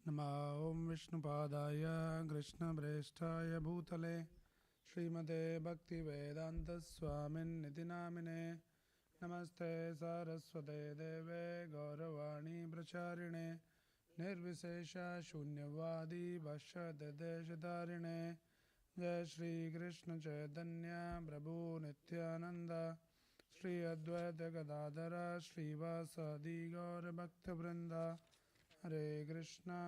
नमो ॐ विष्णुपादाय कृष्णप्रेष्ठाय भूतले श्रीमते भक्तिवेदान्तस्वामिन्निति नामिने नमस्ते सारस्वते देवे गौरवाणी प्रचारिणे निर्विशेष शून्यवादी भाष्यदेशधारिणे जय श्री कृष्ण चैतन्य प्रभु नित्यानंद श्री अद्वैत गदाधर श्रीवासादि गौर भक्तवृंद हरे Krishna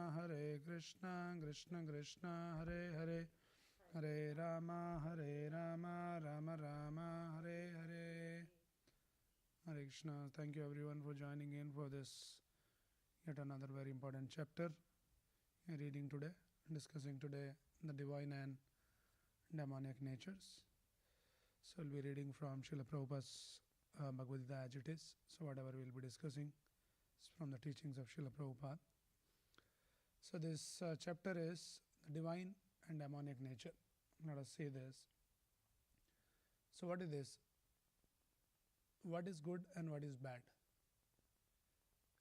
Krishna Krishna Hare Hare Hare Ram Ram Ram Hare Hare. Hare Krishna. Thank you everyone for joining in for this yet another very important chapter. We are reading today, discussing today the divine and demonic natures. So we'll be reading from Srila Prabhupada's Bhagwad Gita as it is. So whatever we'll be discussing is from the teachings of Srila Prabhupada. So this chapter is the divine and demonic nature. Let us see this. So what is this? What is good and what is bad?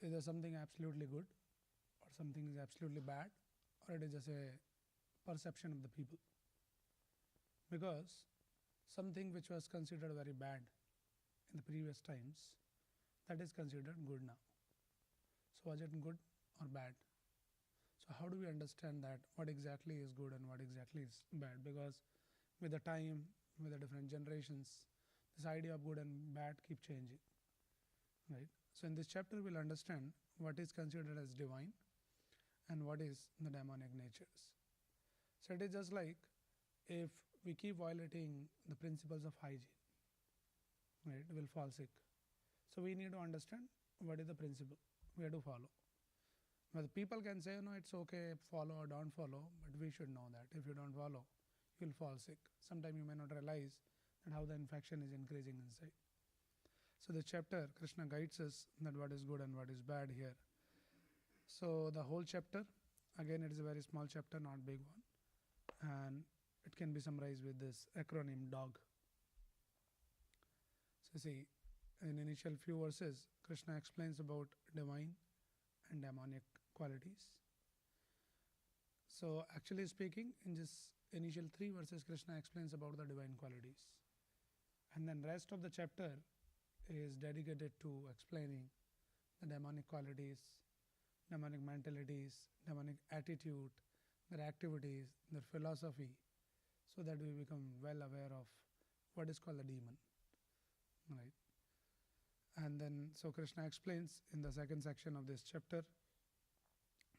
Is there something absolutely good or something is absolutely bad, or it is just a perception of the people? Because something which was considered very bad in the previous times, that is considered good now. So was it good or bad? So how do we understand that what exactly is good and what exactly is bad? Because with the time, with the different generations, this idea of good and bad keep changing, right? So in this chapter we'll understand what is considered as divine and what is the demonic natures. So it is just like if we keep violating the principles of hygiene, right, we'll fall sick. So we need to understand what is the principle we have to follow. Now the people can say, no, it's okay, follow or don't follow, but we should know that if you don't follow, you will fall sick. Sometimes you may not realize that how the infection is increasing inside. So the chapter, Krishna guides us that what is good and what is bad here. So the whole chapter, again it is a very small chapter, not big one, and it can be summarized with this acronym DOG. So see, in initial few verses, Krishna explains about divine and demonic qualities. So actually speaking, in just initial 3 verses, Krishna explains about the divine qualities. And then rest of the chapter is dedicated to explaining the demonic qualities, demonic mentalities, demonic attitude, their activities, their philosophy, so that we become well aware of what is called a demon. Right? And then, so Krishna explains in the second section of this chapter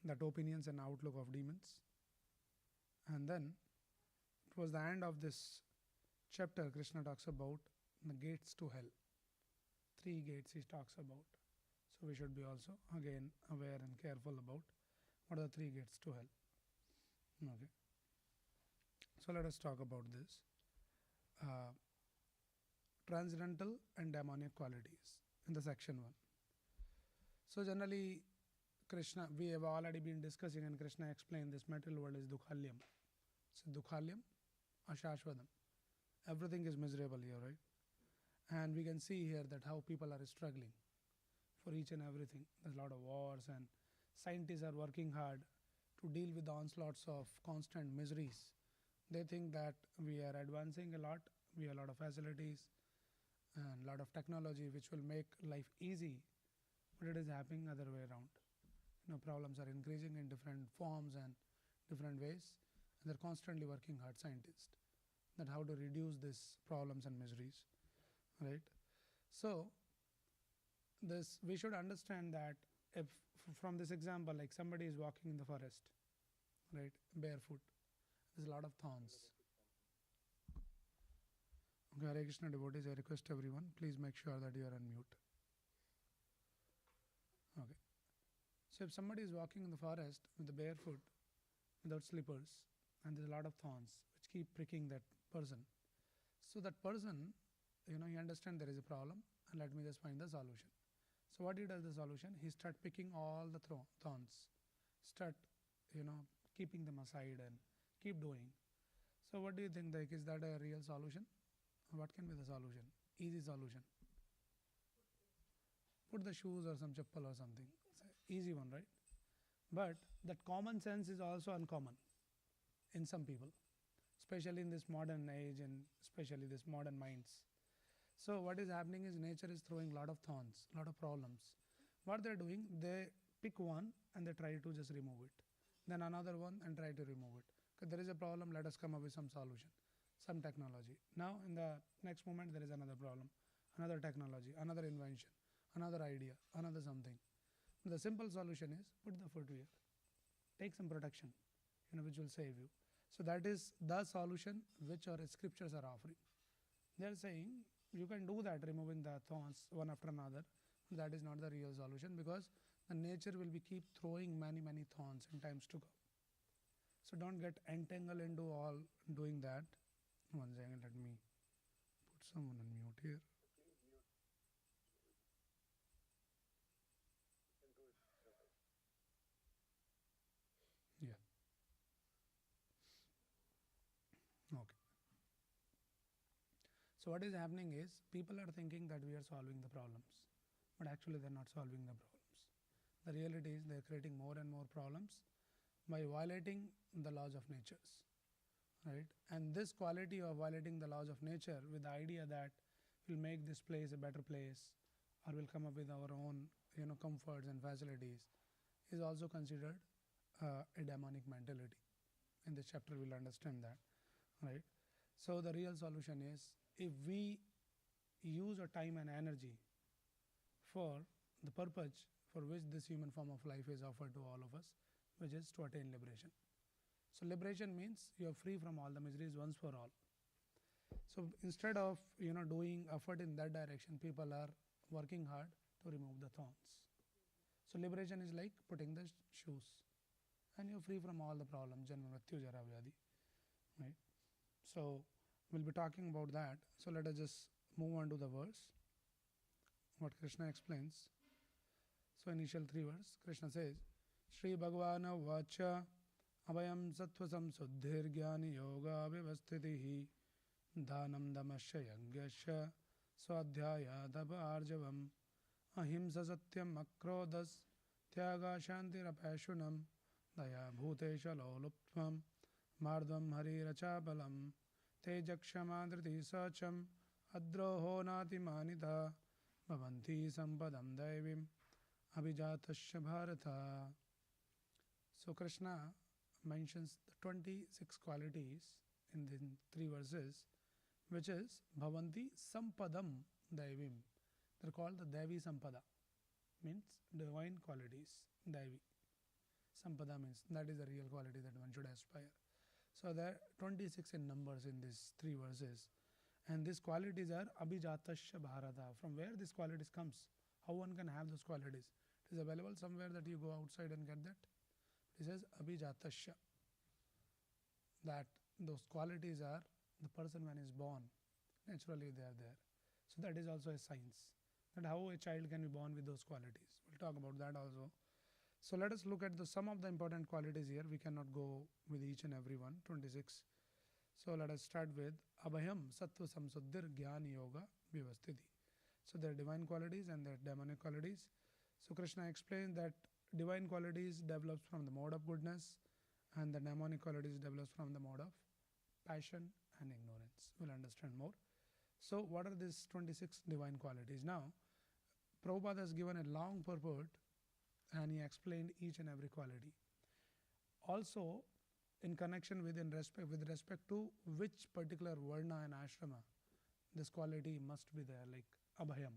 that opinions and outlook of demons. And then, towards the end of this chapter, Krishna talks about the gates to hell. 3 gates he talks about. So we should be also again aware and careful about what are the 3 gates to hell. Okay. So let us talk about this. Transcendental and demonic qualities in the section 1. So generally Krishna, we have already been discussing and Krishna explained this material world is dukhalyam. So dukhalyam, ashashvadam. Everything is miserable here, right? And we can see here that how people are struggling for each and everything. There's a lot of wars and scientists are working hard to deal with the onslaughts of constant miseries. They think that we are advancing a lot, we have a lot of facilities and a lot of technology which will make life easy, but it is happening other way around. Problems are increasing in different forms and different ways, and they're constantly working hard, scientists, that how to reduce these problems and miseries, right? So this we should understand that if from this example, like somebody is walking in the forest, right, barefoot, there's a lot of thorns. Okay, Hare Krishna devotees, I request everyone, please make sure that you are on mute. Okay. So if somebody is walking in the forest with the barefoot, without slippers, and there's a lot of thorns which keep pricking that person, so that person, he understands there is a problem and let me just find the solution. So what he does the solution, he start picking all the thorns, start, keeping them aside and keep doing. So what do you think, like, is that a real solution? Or what can be the solution? Easy solution. Put the shoes or some chappal or something. It's an easy one, right? But that common sense is also uncommon in some people, especially in this modern age and especially this modern minds. So what is happening is nature is throwing lot of thorns, lot of problems. What they're doing, they pick one and they try to just remove it. Then another one and try to remove it. Because there is a problem, let us come up with some solution, some technology. Now in the next moment there is another problem, another technology, another invention, another idea, another something. The simple solution is put the footwear, take some protection, which will save you. So that is the solution which our scriptures are offering. They are saying you can do that, removing the thorns one after another. That is not the real solution, because the nature will be keep throwing many thorns in times to come. So don't get entangled into all doing that. One second, let me put someone on mute here. Yeah. Okay. So what is happening is people are thinking that we are solving the problems, but actually they're not solving the problems. The reality is they're creating more and more problems by violating the laws of nature, right? And this quality of violating the laws of nature with the idea that we'll make this place a better place, or we'll come up with our own comforts and facilities, is also considered a demonic mentality. In this chapter we'll understand that, right? So the real solution is, if we use our time and energy for the purpose for which this human form of life is offered to all of us, which is to attain liberation. So liberation means you are free from all the miseries once for all. So instead of doing effort in that direction, people are working hard to remove the thorns. So liberation is like putting the shoes, and you're free from all the problems, Janma Mrityu Jara Vyadi, right? So we'll be talking about that. So let us just move on to the verse, what Krishna explains. So initial 3 verse, Krishna says, Shri Bhagwana Vacha Abhayam Sattva Samsuddhir Jnani Yoga Vyavasthitihi Dhanam Damasya Yagyasya Swadhyaya Dapa Arjavam Ahimsa Satyam Akrodas Tyaga Shantirapashunam Daya Bhutesha Loluptvam Mardvam Harirachapalam Tejakshamadriti Sacham Adroho Nati Manita Bhavanti Sampadam Daivim Abhijatasya Bharata. So Krishna mentions the 26 qualities in the 3 verses, which is Bhavanti Sampadam Daivim. They're called the Devi Sampada, means divine qualities. Devi Sampada means that is the real quality that one should aspire. So there are 26 in numbers in these 3 verses, and these qualities are Abhijatasya Bharata. From where these qualities comes, how one can have those qualities? It is available somewhere that you go outside and get that. It says Abhijatasya, that those qualities are the person when is born, naturally they are there. So that is also a science, that how a child can be born with those qualities. We'll talk about that also. So let us look at some of the important qualities here. We cannot go with each and every one, 26. So let us start with Abhayam Sattva Samsuddhir Jnani Yoga Vyavasthiti. So there are divine qualities and there are demonic qualities. So Krishna explained that divine qualities develops from the mode of goodness, and the demonic qualities develops from the mode of passion and ignorance. We'll understand more. So what are these 26 divine qualities? Now, Prabhupada has given a long purport and he explained each and every quality. Also, in connection with respect to which particular varna and ashrama this quality must be there, like Abhayam,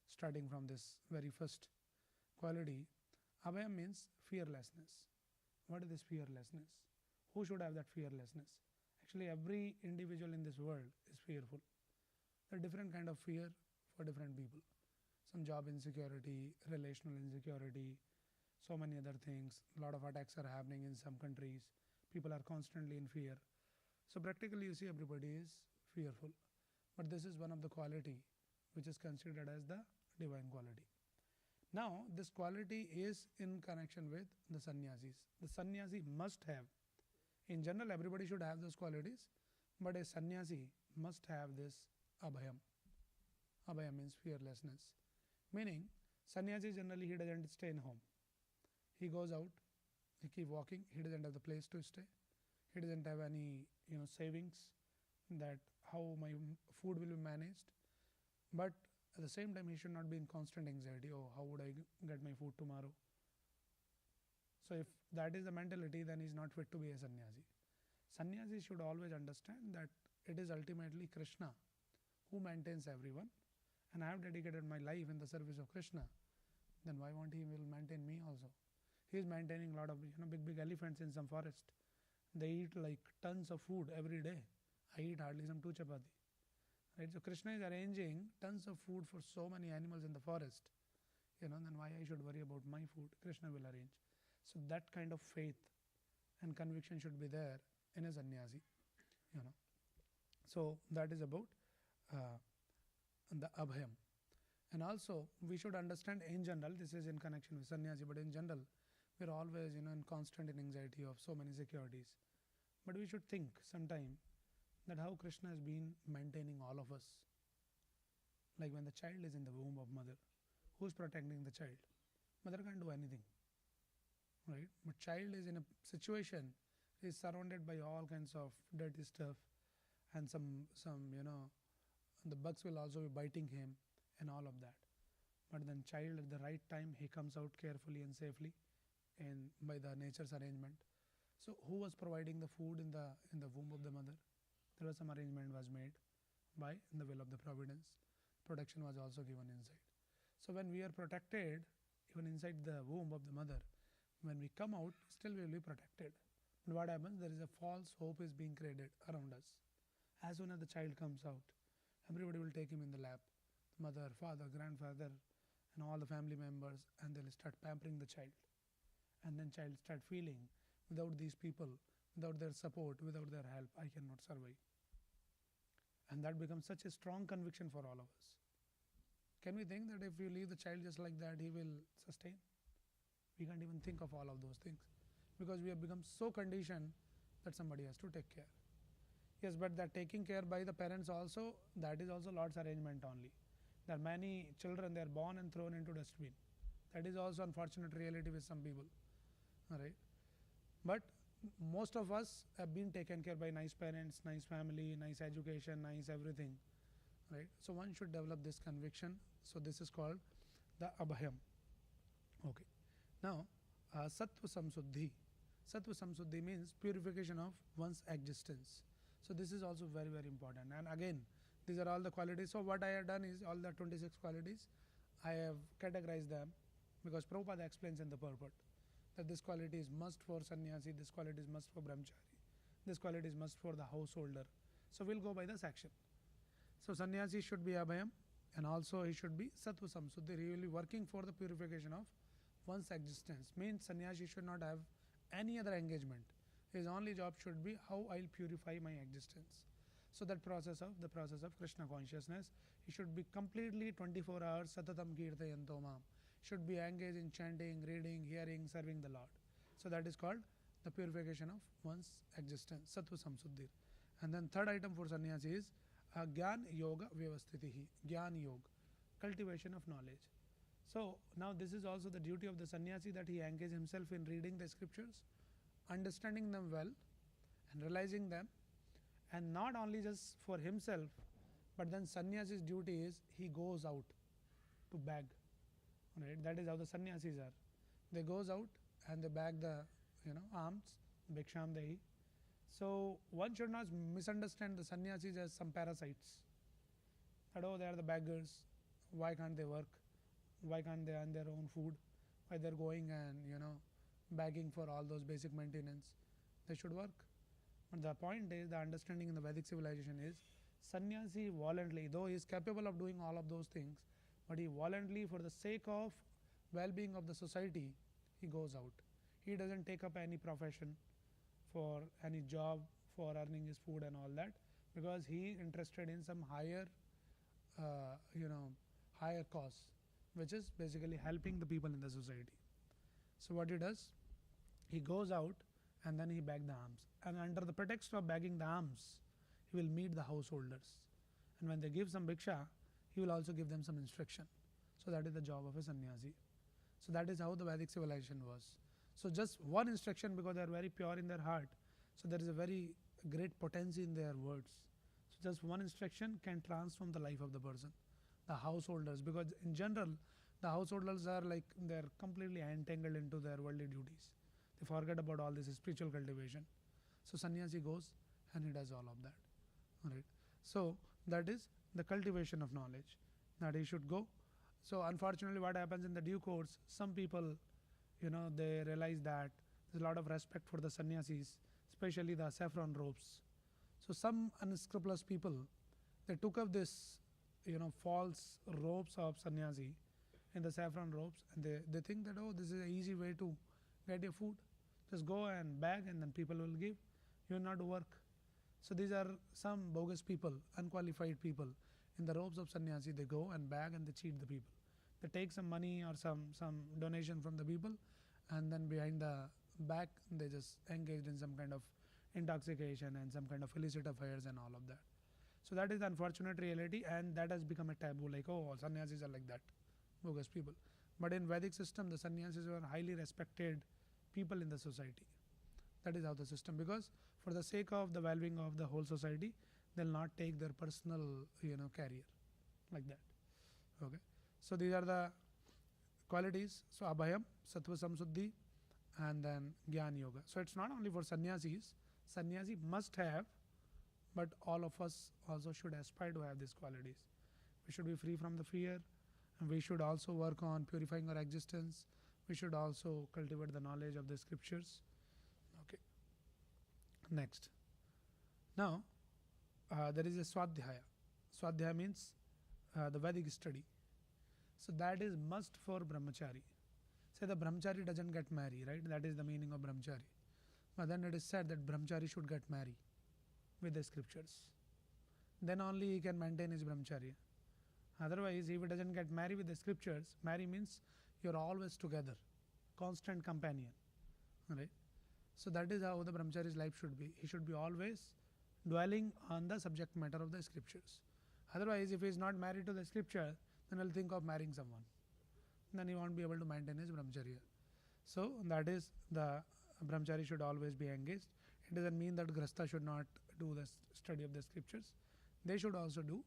starting from this very first quality. Abhayam means fearlessness. What is this fearlessness? Who should have that fearlessness? Actually, every individual in this world is fearful. There are different kind of fear for different people. Some job insecurity, relational insecurity, so many other things. A lot of attacks are happening in some countries. People are constantly in fear. So practically you see everybody is fearful. But this is one of the quality which is considered as the divine quality. Now this quality is in connection with the sannyasis. The sannyasi must have. In general, everybody should have those qualities, but a sannyasi must have this abhayam. Abhayam means fearlessness. Meaning, sannyasi generally he doesn't stay in home. He goes out He keep walking. He doesn't have the place to stay. He doesn't have any savings that how my food will be managed. But at the same time, he should not be in constant anxiety. Oh, how would I get my food tomorrow? So if that is the mentality, then he's not fit to be a sannyasi. Sannyasi should always understand that it is ultimately Krishna who maintains everyone, and I have dedicated my life in the service of Krishna. Then why won't he will maintain me also? He is maintaining a lot of big elephants in some forest. They eat like tons of food every day. I eat hardly some 2 chapati. Right? So Krishna is arranging tons of food for so many animals in the forest. Then why I should worry about my food? Krishna will arrange. So that kind of faith and conviction should be there in a sannyasi. So that is about the abhayam. And also we should understand in general, this is in connection with sannyasi, but in general we're always in constant anxiety of so many securities. But we should think sometime that how Krishna has been maintaining all of us. Like when the child is in the womb of mother, who's protecting the child? Mother can't do anything, right? But child is in a situation, is surrounded by all kinds of dirty stuff, and some the bugs will also be biting him and all of that. But then child at the right time, he comes out carefully and safely, and by the nature's arrangement. So who was providing the food in the womb of the mother? There was some arrangement was made by the will of the providence. Protection was also given inside. So when we are protected, even inside the womb of the mother, when we come out, still we will be protected. And what happens? There is a false hope is being created around us. As soon as the child comes out, everybody will take him in the lap. Mother, father, grandfather, and all the family members, and they'll start pampering the child. And then child start feeling, without these people, without their support, without their help, I cannot survive. And that becomes such a strong conviction for all of us. Can we think that if we leave the child just like that, he will sustain? We can't even think of all of those things, because we have become so conditioned that somebody has to take care. Yes, but that taking care by the parents also, that is also Lord's arrangement only. There are many children, they are born and thrown into dustbin. That is also unfortunate reality with some people. All right. But most of us have been taken care by nice parents, nice family, nice education, nice everything. Right. So one should develop this conviction. So this is called the abhayam. Okay. Now, sattva samsuddhi. Sattva samsuddhi means purification of one's existence. So this is also very, very important. And again, these are all the qualities. So what I have done is all the 26 qualities, I have categorized them, because Prabhupada explains in the purport that this quality is must for sannyasi, this quality is must for brahmachari, this quality is must for the householder. So we'll go by the section. So sannyasi should be abhayam, and also he should be sattva samsuddhi, really working for the purification of one's existence. Means sannyasi should not have any other engagement. His only job should be how I'll purify my existence. So that process of Krishna consciousness, he should be completely 24 hours satatam kirtayanto mam. Should be engaged in chanting, reading, hearing, serving the Lord. So that is called the purification of one's existence, sattva samsuddhi. And then third item for sannyasi is gyan yoga vyavasthitihi, gyan yoga, cultivation of knowledge. So now this is also the duty of the sannyasi, that he engage himself in reading the scriptures, understanding them well and realizing them, and not only just for himself, but then sannyasi's duty is he goes out to beg. Right? That is how the sannyasis are. They goes out and they bag the alms, bhiksham dehi. So one should not misunderstand the sannyasis as some parasites. That they are the beggars. Why can't they work? Why can't they earn their own food? Why they're going and begging for all those basic maintenance? They should work. But the point is, the understanding in the Vedic civilization is, sannyasi voluntarily, though he is capable of doing all of those things, but he voluntarily, for the sake of well-being of the society, he goes out. He doesn't take up any profession for any job for earning his food and all that, because he is interested in some higher higher cause, which is basically helping the people in the society. So what he does, he goes out and then he begs the alms, and under the pretext of begging the alms, he will meet the householders, and when they give some bhiksha, he will also give them some instruction. So that is the job of a sannyasi. So that is how the Vedic civilization was. So just one instruction, because they are very pure in their heart, so there is a very great potency in their words. So just one instruction can transform the life of the person. The householders, because in general the householders are like they are completely entangled into their worldly duties. They forget about all this spiritual cultivation. So sannyasi goes and he does all of that. Right. So that is the cultivation of knowledge that he should go. So unfortunately, what happens in the due course, some people, they realize that there's a lot of respect for the sannyasis, especially the saffron robes. So some unscrupulous people, they took up this, false robes of sannyasi in the saffron robes, and they think that, oh, this is an easy way to get your food. Just go and beg, and then people will give. You will not work. So these are some bogus people, unqualified people. In the robes of sannyasi, they go and beg and they cheat the people. They take some money or some donation from the people, and then behind the back, they just engaged in some kind of intoxication and some kind of illicit affairs and all of that. So that is the unfortunate reality, and that has become a taboo. Like, oh, sannyasis are like that, bogus people. But in Vedic system, the sannyasis were highly respected people in the society. That is how the system, because for the sake of the well-being of the whole society, they'll not take their personal, career like that. Okay. So these are the qualities. So abhayam, sattva samsuddhi, and then gyan yoga. So it's not only for sannyasis. Sannyasi must have, but all of us also should aspire to have these qualities. We should be free from the fear, and we should also work on purifying our existence. We should also cultivate the knowledge of the scriptures. Okay. Next. Now, there is a swadhyaya. Swadhyaya means the Vedic study. So that is must for brahmachari. Say the brahmachari doesn't get married, right? That is the meaning of brahmachari. But then it is said that brahmachari should get married with the scriptures. Then only he can maintain his brahmacharya. Otherwise, if he doesn't get married with the scriptures, marry means you're always together, constant companion. Right? So that is how the brahmachari's life should be. He should be always dwelling on the subject matter of the scriptures. Otherwise, if he is not married to the scripture, then he'll think of marrying someone. Then he won't be able to maintain his brahmacharya. So that is the brahmachari should always be engaged. It doesn't mean that grasta should not do the study of the scriptures. They should also do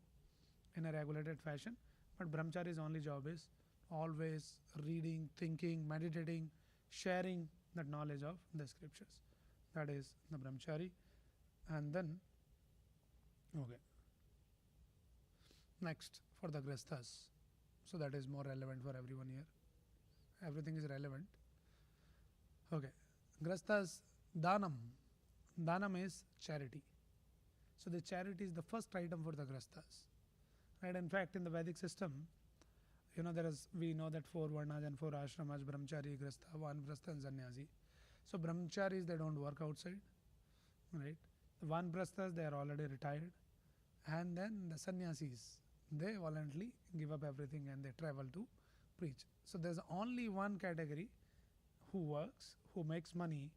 in a regulated fashion. But brahmachari's only job is always reading, thinking, meditating, sharing that knowledge of the scriptures. That is the brahmachari. And then, okay. Next, for the grasthas. So that is more relevant for everyone here. Everything is relevant. Okay. Grasthas, danam. Danam is charity. So the charity is the first item for the grasthas. Right? In fact, in the Vedic system, we know that 4 varnas and 4 ashramas, brahmachari, grastha, vanprastha and sannyasi. So brahmacharis, they don't work outside. Right? The vanprasthas, they are already retired. And then the sannyasis, they voluntarily give up everything and they travel to preach. So there's only one category who works, who makes money,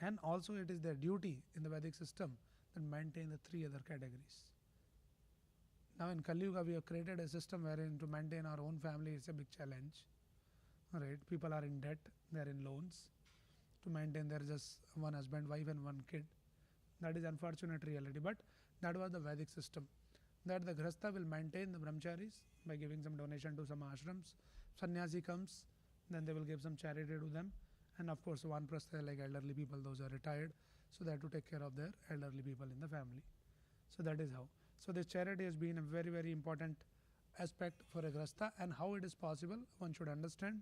and also it is their duty in the Vedic system that maintain the 3 other categories. Now in Kali Yuga, we have created a system wherein to maintain our own family is a big challenge. Right? People are in debt, they are in loans. To maintain, there is just one husband, wife and one kid. That is unfortunate reality, but that was the Vedic system. That the grastha will maintain the brahmacharis by giving some donation to some ashrams. Sannyasi comes, then they will give some charity to them. And of course, vanprastha, like elderly people, those are retired, so they have to take care of their elderly people in the family. So that is how. So this charity has been a very, very important aspect for a grastha, and how it is possible, one should understand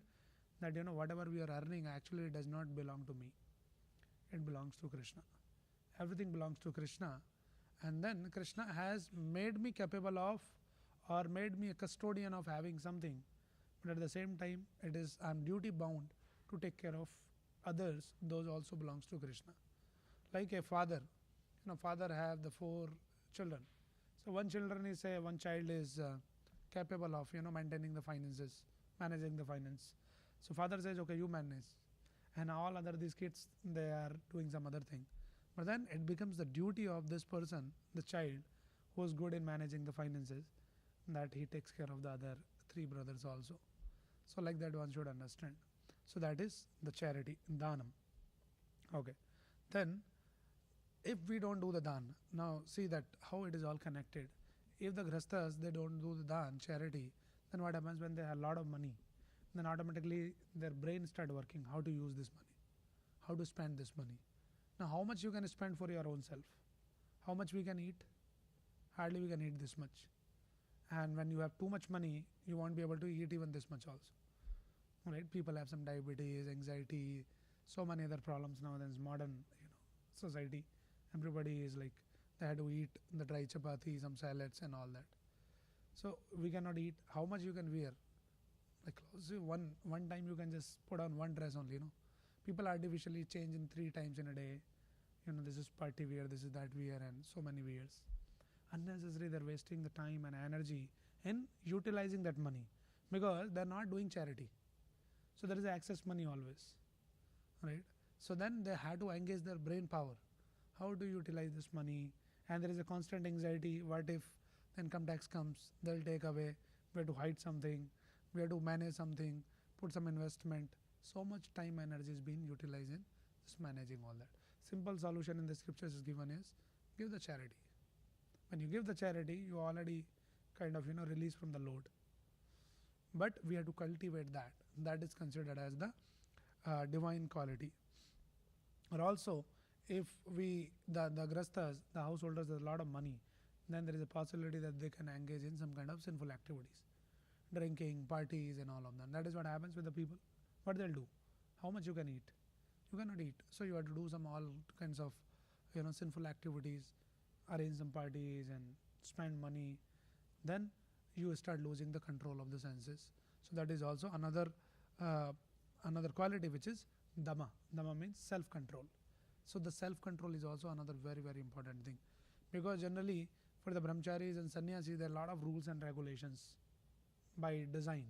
that whatever we are earning actually does not belong to me. It belongs to Krishna. Everything belongs to Krishna, and then Krishna has made me capable of, or made me a custodian of having something, but at the same time I'm duty bound to take care of others. Those also belongs to Krishna. Like a father, father have the 4 children. So one child is capable of maintaining the finances, managing the finance. So father says, okay, you manage, and all other these kids, they are doing some other thing. But then it becomes the duty of this person, the child, who is good in managing the finances, that he takes care of the other 3 brothers also. So like that one should understand. So that is the charity, danam. Okay. Then if we don't do the dan, now see that how it is all connected. If the grastas they don't do the dan, charity, then what happens when they have a lot of money? Then automatically their brain start working how to use this money, how to spend this money. Now how much you can spend for your own self? How much we can eat? Hardly we can eat this much. And when you have too much money, you won't be able to eat even this much also. Right? People have some diabetes, anxiety, so many other problems nowadays. Modern, society, everybody is like they had to eat the dry chapati, some salads, and all that. So we cannot eat. How much you can wear? Like clothes, one time you can just put on one dress only. People artificially change in 3 times in a day. This is party wear, this is that wear, and so many wears. Unnecessary, they're wasting the time and energy in utilizing that money because they're not doing charity. So there is excess money always, right? So then they have to engage their brain power. How to utilize this money? And there is a constant anxiety. What if the income tax comes? They'll take away. We have to hide something. We have to manage something. Put some investment. So much time, energy is being utilized in just managing all that. Simple solution in the scriptures is given is give the charity. When you give the charity, you already kind of release from the load. But we have to cultivate that. That is considered as the divine quality. Or also, if the grastas, the householders, has a lot of money, then there is a possibility that they can engage in some kind of sinful activities, drinking, parties, and all of that. That is what happens with the people. What they'll do? How much you can eat? You cannot eat. So you have to do some all kinds of sinful activities, arrange some parties and spend money. Then you start losing the control of the senses. So that is also another quality which is dhamma. Dhamma means self-control. So the self-control is also another very, very important thing, because generally for the brahmacharis and sannyasis there are a lot of rules and regulations by design.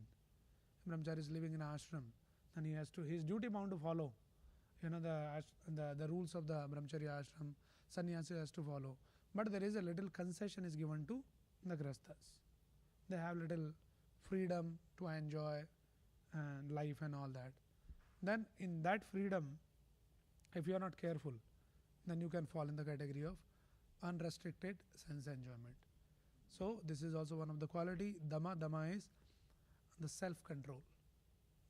Brahmachari is living in an ashram, and he is duty bound to follow the rules of the brahmachari ashram. Sannyasi has to follow, but there is a little concession is given to the grastas. They have little freedom to enjoy and life and all that. Then in that freedom, if you are not careful, then you can fall in the category of unrestricted sense enjoyment. So this is also one of the quality. Dhamma is the self-control.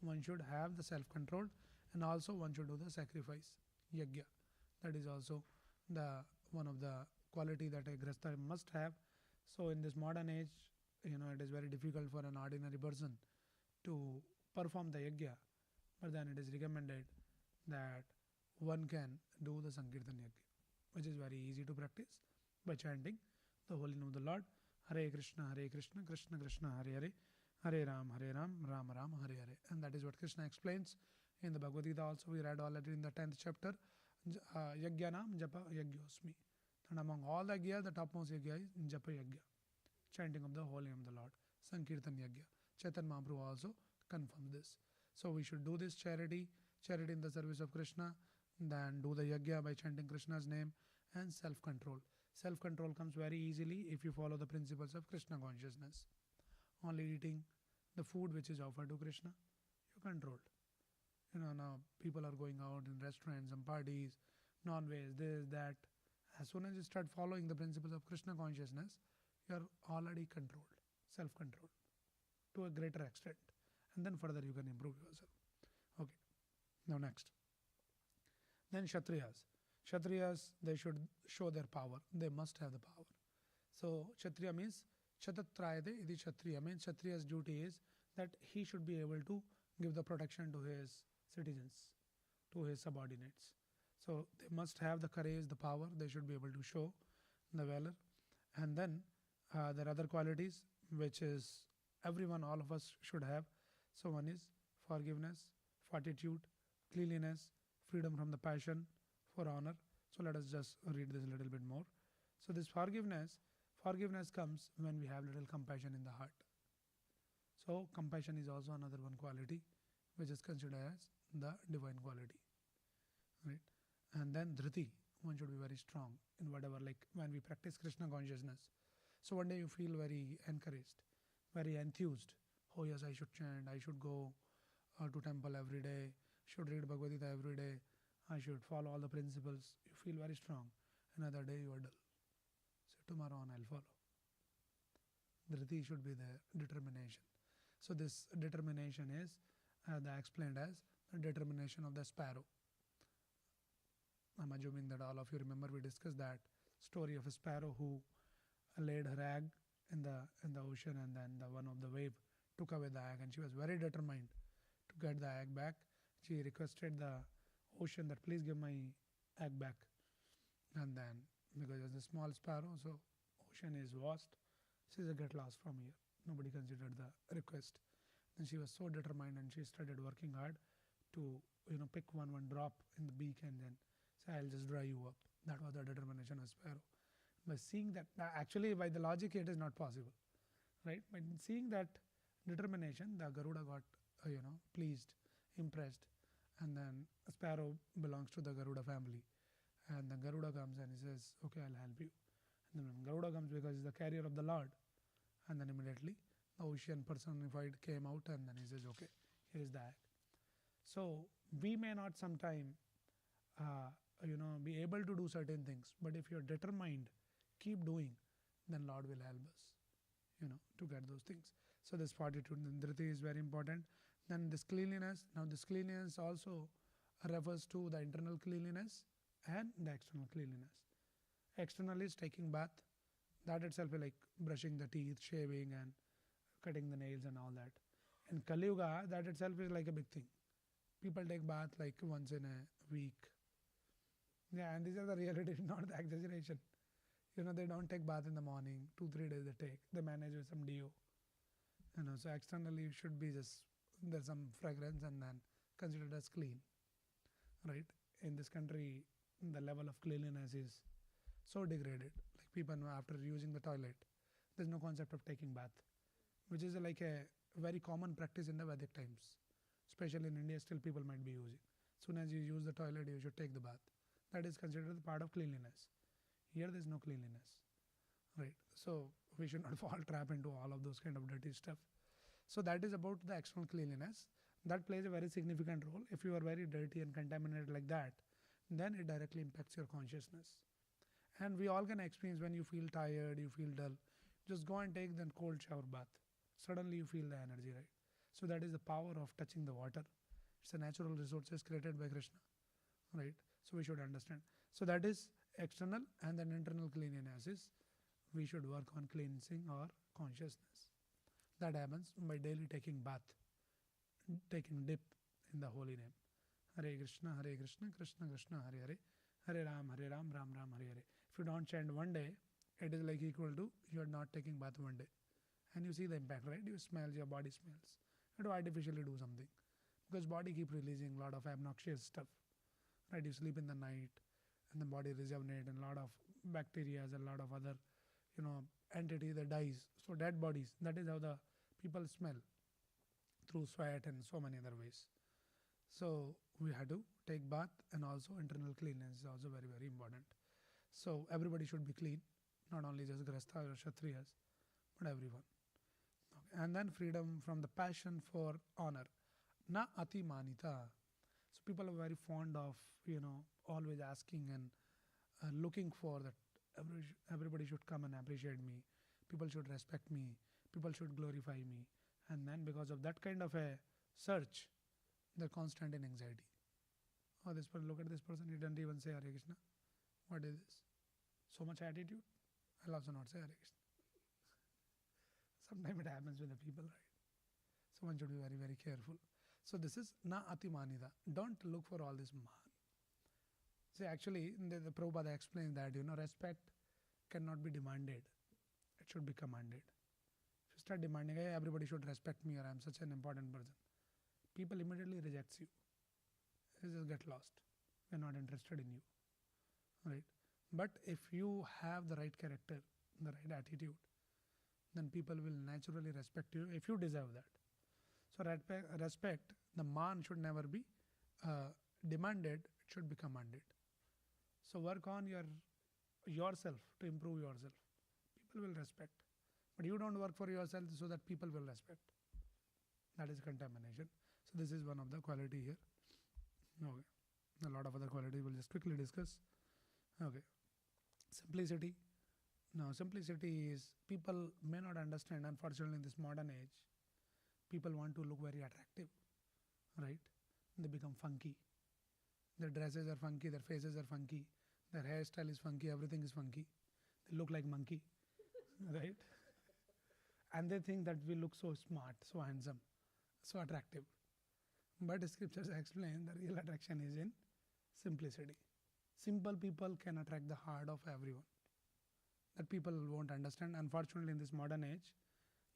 One should have the self-control, and also one should do the sacrifice, yajna. That is also the one of the quality that a grasta must have. So in this modern age, it is very difficult for an ordinary person to perform the yajna, but then it is recommended that one can do the Sankirtan Yajna, which is very easy to practice by chanting the holy name of the Lord, Hare Krishna, Krishna Krishna, Hare Hare, Hare Ram, Ram Ram, Hare Hare. And that is what Krishna explains in the Bhagwad Gita. Also we read already in the 10th chapter, Yajnanam Japa Yajñosmi. And among all the yajna, the topmost yajna is Japa Yajna, chanting of the holy name of the Lord, Sankirtan Yajna. Chaitanya Mahaprabhu also confirms this. So we should do this charity in the service of Krishna, then do the yajna by chanting Krishna's name, and self-control. Self-control comes very easily if you follow the principles of Krishna consciousness. Only eating the food which is offered to Krishna, you're controlled. Now people are going out in restaurants and parties, non-veg, this, that. As soon as you start following the principles of Krishna consciousness, you're already controlled, self-controlled to a greater extent. And then further you can improve yourself. Okay. Now next. Then Kshatriyas. Kshatriyas, they should show their power. They must have the power. So Kshatriya means Chatatrayate iti Kshatriya means Kshatriya's duty is that he should be able to give the protection to his citizens, to his subordinates. So they must have the courage, the power. They should be able to show the valor. And then there are other qualities which is everyone, all of us should have. So one is forgiveness, fortitude, cleanliness, freedom from the passion, for honor. So let us just read this a little bit more. So this forgiveness comes when we have little compassion in the heart. So compassion is also another one quality which is considered as the divine quality, right? And then dhriti, one should be very strong in whatever, like when we practice Krishna consciousness. So one day you feel very encouraged, very enthused. Oh yes, I should chant, I should go to temple every day, should read Bhagwad Gita every day, I should follow all the principles. You feel very strong. Another day you are dull. So tomorrow on I'll follow. Dhriti should be there, determination. So this determination is explained as the determination of the sparrow. I'm assuming that all of you remember we discussed that story of a sparrow who laid her egg in the ocean, and then the one of the wave took away the egg, and she was very determined to get the egg back. She requested the ocean that please give my egg back, and then because it's a small sparrow, so ocean is vast, she said get lost from here. Nobody considered the request. And she was so determined, and she started working hard to pick one drop in the beak and then say I'll just dry you up. That was the determination of sparrow. By seeing that, actually by the logic it is not possible, right? But seeing that determination, the Garuda got pleased, impressed, and then a sparrow belongs to the Garuda family, and the Garuda comes and he says, okay, I'll help you. And then Garuda comes because he's the carrier of the Lord, and then immediately the ocean personified came out, and then he says, okay, here is the egg. So we may not sometime be able to do certain things, but if you're determined, keep doing, then Lord will help us to get those things. So this fortitude and dhriti is very important. Then this cleanliness. Now this cleanliness also refers to the internal cleanliness and the external cleanliness. External is taking bath. That itself is like brushing the teeth, shaving, and cutting the nails and all that. In Kali Yuga, that itself is like a big thing. People take bath like once in a week. Yeah, and these are the reality, not the exaggeration. They don't take bath in the morning, 2-3 days they take. They manage with some deo. So externally you should be just, there's some fragrance and then considered as clean. Right? In this country, the level of cleanliness is so degraded. Like people know after using the toilet, there's no concept of taking bath, which is like a very common practice in the Vedic times. Especially in India, still people might be using. Soon as you use the toilet, you should take the bath. That is considered a part of cleanliness. Here there is no cleanliness, right? So we should not fall trap into all of those kind of dirty stuff. So that is about the external cleanliness. That plays a very significant role. If you are very dirty and contaminated like that, then it directly impacts your consciousness. And we all can experience when you feel tired, you feel dull, just go and take the cold shower bath. Suddenly you feel the energy, right? So that is the power of touching the water. It's a natural resources created by Krishna, right? So we should understand. So that is external, and then internal cleanliness is we should work on cleansing our consciousness. That happens by daily taking bath, taking dip in the holy name. Hare Krishna, Krishna Krishna, Hare Hare, Hare Ram, Ram Ram, Hare Hare. If you don't chant one day, it is like equal to you are not taking bath one day. And you see the impact, right? You smell, your body smells. You have to artificially do something. Because body keep releasing a lot of obnoxious stuff. Right? You sleep in the night and the body rejuvenate, and a lot of bacteria and a lot of other, entity that dies. So dead bodies, that is how the people smell, through sweat and so many other ways. So we had to take bath, and also internal cleanliness is also very, very important. So everybody should be clean, not only just Grahasthas or Kshatriyas, but everyone. Okay. And then freedom from the passion for honor. Na ati manita. So people are very fond of, always asking and looking for that everybody should come and appreciate me. People should respect me. People should glorify me. And then because of that kind of a search, they're constant in anxiety. Oh, this person, look at this person, he didn't even say Hare Krishna. What is this? So much attitude? I'll also not say Hare Krishna. Sometimes it happens with the people, right? So one should be very, very careful. So this is na ati manida. Don't look for all this man. See, actually, the Prabhupada explains that, respect cannot be demanded. It should be commanded. If you start demanding, hey, everybody should respect me, or I'm such an important person, people immediately rejects you. You just get lost. We're not interested in you. Right? But if you have the right character, the right attitude, then people will naturally respect you if you deserve that. So respect, the man should never be demanded, it should be commanded. So work on yourself to improve yourself. People will respect. But you don't work for yourself so that people will respect. That is contamination. So this is one of the quality here. Okay. A lot of other qualities we'll just quickly discuss. Okay. Simplicity. Now, simplicity is, people may not understand, unfortunately, in this modern age, people want to look very attractive, right? They become funky. Their dresses are funky, their faces are funky, their hairstyle is funky, everything is funky. They look like monkey, right? And they think that we look so smart, so handsome, so attractive. But the scriptures explain the real attraction is in simplicity. Simple people can attract the heart of everyone. That people won't understand. Unfortunately, in this modern age,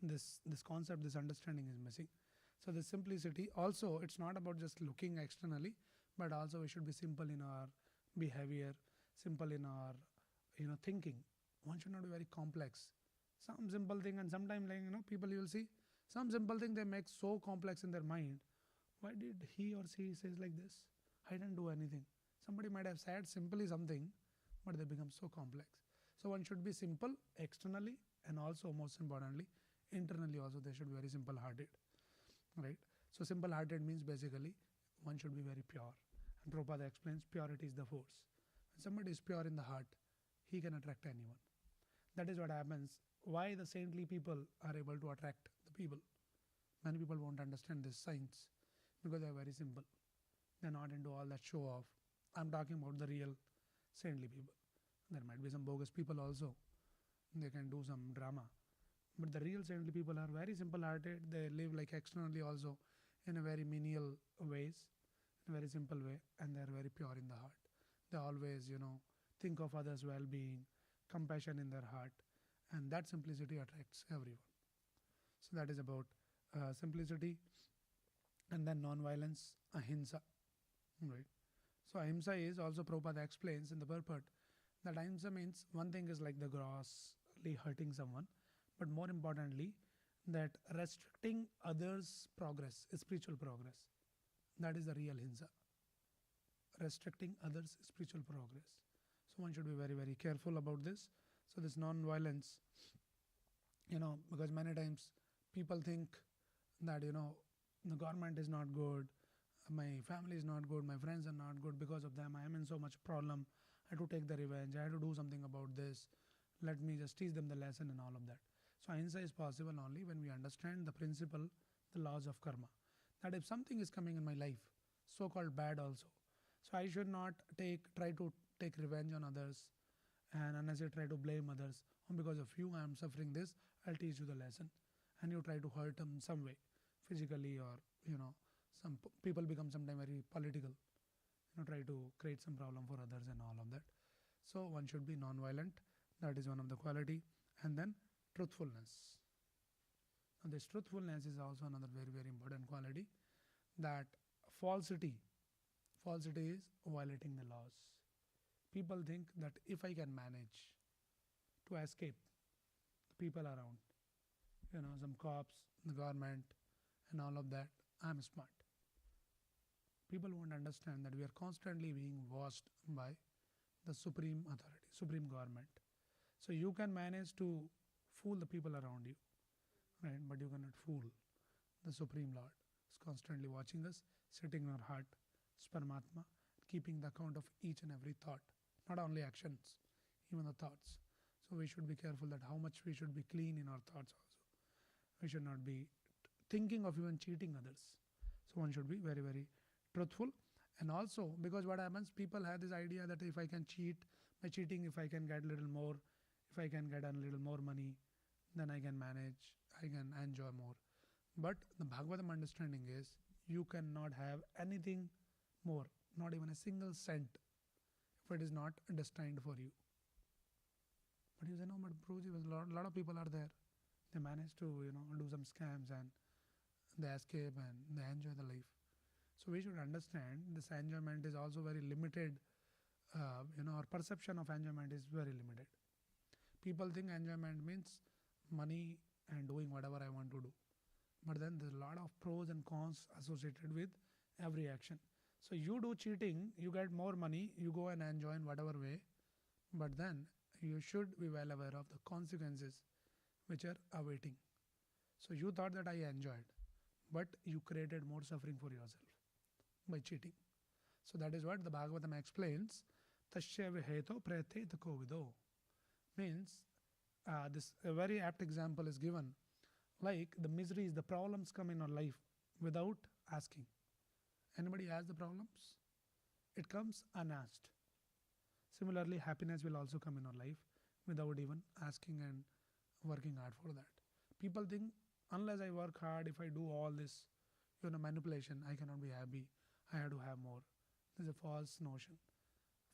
this concept, this understanding is missing. So the simplicity also, it's not about just looking externally, but also we should be simple in our behavior, simple in our thinking. One should not be very complex. Some simple thing, and sometimes people you will see some simple thing they make so complex in their mind. Why did he or she says like this? I didn't do anything. Somebody might have said simply something, but they become so complex. So one should be simple externally, and also most importantly internally also they should be very simple hearted, right? So simple hearted means basically one should be very pure, and Prabhupada explains purity is the force. When somebody is pure in the heart, he can attract anyone. That is what happens. Why the saintly people are able to attract the people? Many people won't understand this science because they are very simple. They are not into all that show off. I'm talking about the real saintly people. There might be some bogus people also. They can do some drama. But the real saintly people are very simple hearted. They live like externally also in a very menial ways, in a very simple way, and they are very pure in the heart. They always, think of others' well being, compassion in their heart, and that simplicity attracts everyone. So that is about simplicity. And then non-violence, ahimsa, right? So ahimsa is also, Prabhupada explains in the purport, that ahimsa means one thing is like the grossly hurting someone, but more importantly, that restricting others' progress, spiritual progress. That is the real ahimsa. Restricting others' spiritual progress. So one should be very, very careful about this. So this non-violence, because many times people think that, the government is not good, my family is not good, my friends are not good, because of them I am in so much problem, I have to take the revenge, I have to do something about this, let me just teach them the lesson and all of that. So ahimsa is possible only when we understand the principle, the laws of karma. That if something is coming in my life, so-called bad also, so I should not try to take revenge on others, and unless I try to blame others, because of you I am suffering this, I'll teach you the lesson. And you try to hurt them some way, physically, or some people become sometimes very political, try to create some problem for others and all of that. So one should be non-violent. That is one of the quality. And then truthfulness. Now this truthfulness is also another very, very important quality. That falsity is violating the laws. People think that if I can manage to escape the people around, some cops, the government, and all of that, I'm smart. People won't understand that we are constantly being watched by the supreme authority, supreme government. So you can manage to fool the people around you, right? But you cannot fool the Supreme Lord. Is constantly watching us, sitting in our heart, Paramatma, keeping the account of each and every thought, not only actions, even the thoughts. So we should be careful that how much we should be clean in our thoughts also. We should not be thinking of even cheating others. So one should be very, very truthful. And also, because what happens, people have this idea that if I can cheat, by cheating, if I can get a little more, if I can get a little more money, then I can manage, I can enjoy more. But the Bhagavatam understanding is, you cannot have anything more, not even a single cent, if it is not destined for you. But you say, no, but Prabhuji, a lot of people are there. They manage to, do some scams, and they escape and they enjoy the life. So we should understand this enjoyment is also very limited. Our perception of enjoyment is very limited. People think enjoyment means money and doing whatever I want to do. But then there's a lot of pros and cons associated with every action. So you do cheating, you get more money, you go and enjoy in whatever way. But then you should be well aware of the consequences which are awaiting. So you thought that I enjoyed, but you created more suffering for yourself by cheating. So that is what the Bhagavatam explains. Tasya viheto pratyeta kovido. Means this a very apt example is given. Like the miseries, the problems come in our life without asking. Anybody has the problems? It comes unasked. Similarly, happiness will also come in our life without even asking and working hard for that. People think unless I work hard, if I do all this, manipulation, I cannot be happy. I have to have more. This is a false notion,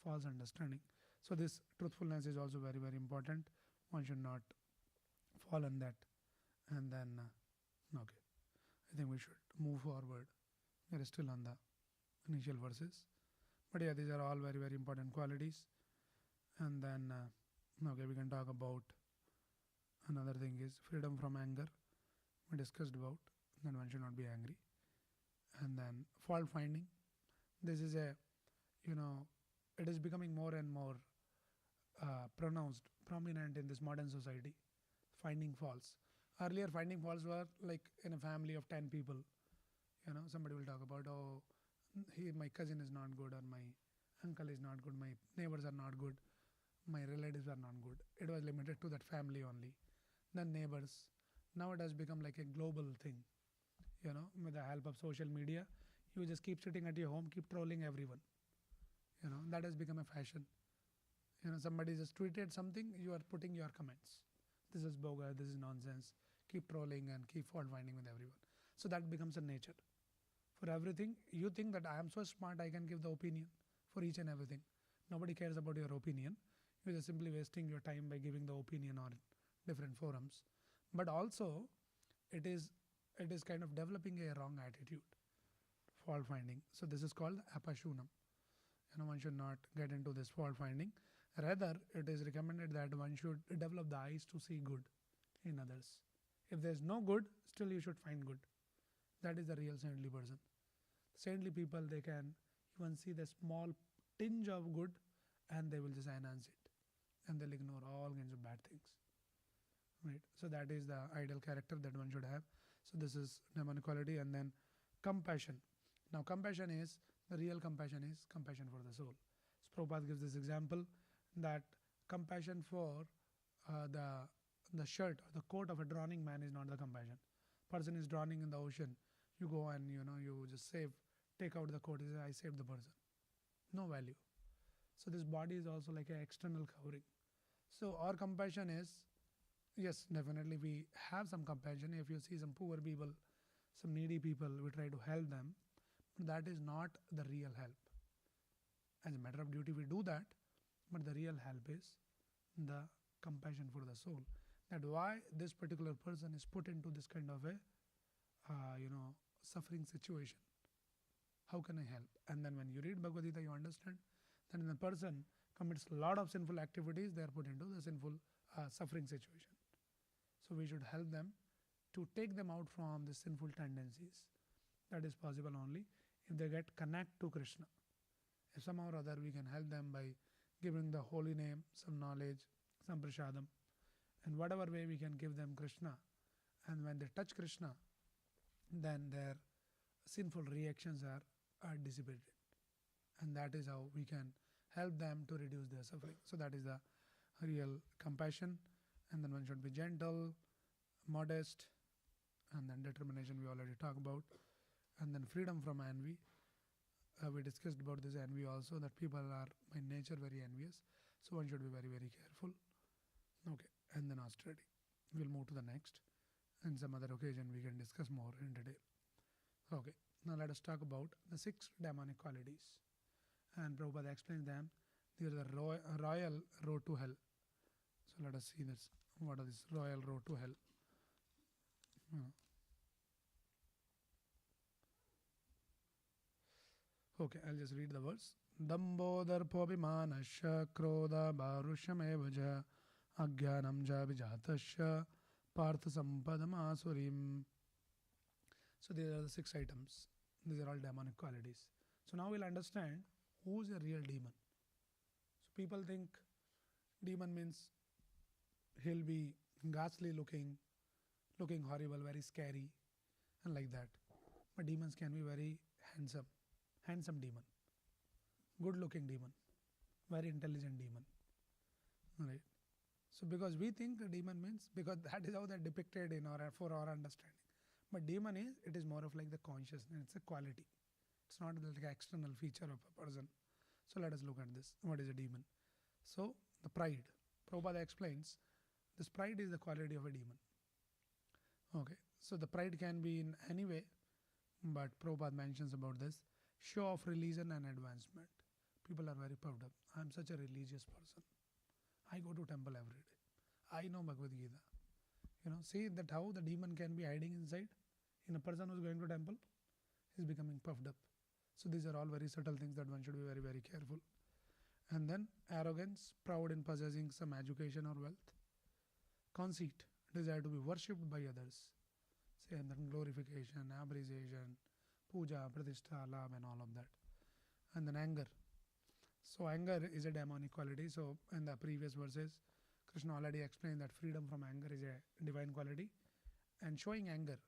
false understanding. So this truthfulness is also very, very important. One should not fall on that. And then, okay, I think we should move forward. We are still on the initial verses. But yeah, these are all very, very important qualities. And then, okay, we can talk about another thing is freedom from anger. We discussed about, then one should not be angry. And then fault finding. This is a, it is becoming more and more pronounced, prominent in this modern society, finding faults. Earlier, finding faults were like in a family of 10 people. Somebody will talk about, oh, my cousin is not good, or my uncle is not good, my neighbors are not good, my relatives are not good. It was limited to that family only. Then neighbors. Now it has become like a global thing. With the help of social media, you just keep sitting at your home, keep trolling everyone. That has become a fashion. Somebody just tweeted something, you are putting your comments. This is bogus, this is nonsense. Keep trolling and keep fault finding with everyone. So that becomes a nature. For everything, you think that I am so smart, I can give the opinion for each and everything. Nobody cares about your opinion. You're just simply wasting your time by giving the opinion on different forums. But also, it is kind of developing a wrong attitude, fault finding. So this is called apashunam. One should not get into this fault finding. Rather, it is recommended that one should develop the eyes to see good in others. If there is no good, still you should find good. That is the real saintly person. Saintly people, they can even see the small tinge of good and they will just enhance it. And they'll ignore all kinds of bad things. Right? So that is the ideal character that one should have. So this is Nirvana quality. And then compassion. Now compassion is, the real compassion is compassion for the soul. So Prabhupada gives this example that compassion for the shirt or the coat of a drowning man is not the compassion. Person is drowning in the ocean. You go and you just take out the coat. I saved the person. No value. So this body is also like an external covering. So our compassion is, yes, definitely we have some compassion. If you see some poor people, some needy people, we try to help them. But that is not the real help. As a matter of duty, we do that. But the real help is the compassion for the soul. That why this particular person is put into this kind of a, suffering situation. How can I help? And then when you read Bhagwad Gita, you understand that when a person commits a lot of sinful activities, they are put into the sinful suffering situation. So we should help them to take them out from the sinful tendencies. That is possible only if they get connect to Krishna. If somehow or other we can help them by giving the holy name, some knowledge, some prasadam, and whatever way we can give them Krishna. And when they touch Krishna, then their sinful reactions are dissipated. And that is how we can help them to reduce their suffering. So that is the real compassion. And then one should be gentle, modest, and then determination we already talked about. And then freedom from envy. We discussed about this envy also, that people are by nature very envious. So one should be very, very careful. Okay, and then austerity. We'll move to the next. And some other occasion we can discuss more in detail. Okay, now let us talk about the 6 demonic qualities. And Prabhupada explains them. These are the royal road to hell. So let us see this. What is this royal road to hell? Okay, I'll just read the verse. Dambo darpobhimanasya krodha bharushamevaja agyanam jabijatasya partha sampadam asurim. So these are the 6 items. These are all demonic qualities. So now we'll understand who is a real demon. So people think demon means he'll be ghastly looking horrible, very scary, and like that. But demons can be very handsome demon, good looking demon, very intelligent demon. Right. So because we think a demon means, because that is how they're depicted in our for our understanding. But demon is, it is more of like the consciousness, it's a quality. It's not like an external feature of a person. So let us look at this. What is a demon? So the pride. Prabhupada explains this pride is the quality of a demon. Okay. So the pride can be in any way, but Prabhupada mentions about this. Show of religion and advancement. People are very proud of. I am such a religious person. I go to temple every day. I know Bhagwad Gita. See that how the demon can be hiding inside in a person who is going to temple. He is becoming puffed up. So these are all very subtle things that one should be very, very careful. And then arrogance, proud in possessing some education or wealth. Conceit, desire to be worshipped by others. Say, and then glorification, appreciation, puja, pratishtha, labh, and all of that. And then anger. So anger is a demonic quality. So in the previous verses, Krishna already explained that freedom from anger is a divine quality. And showing anger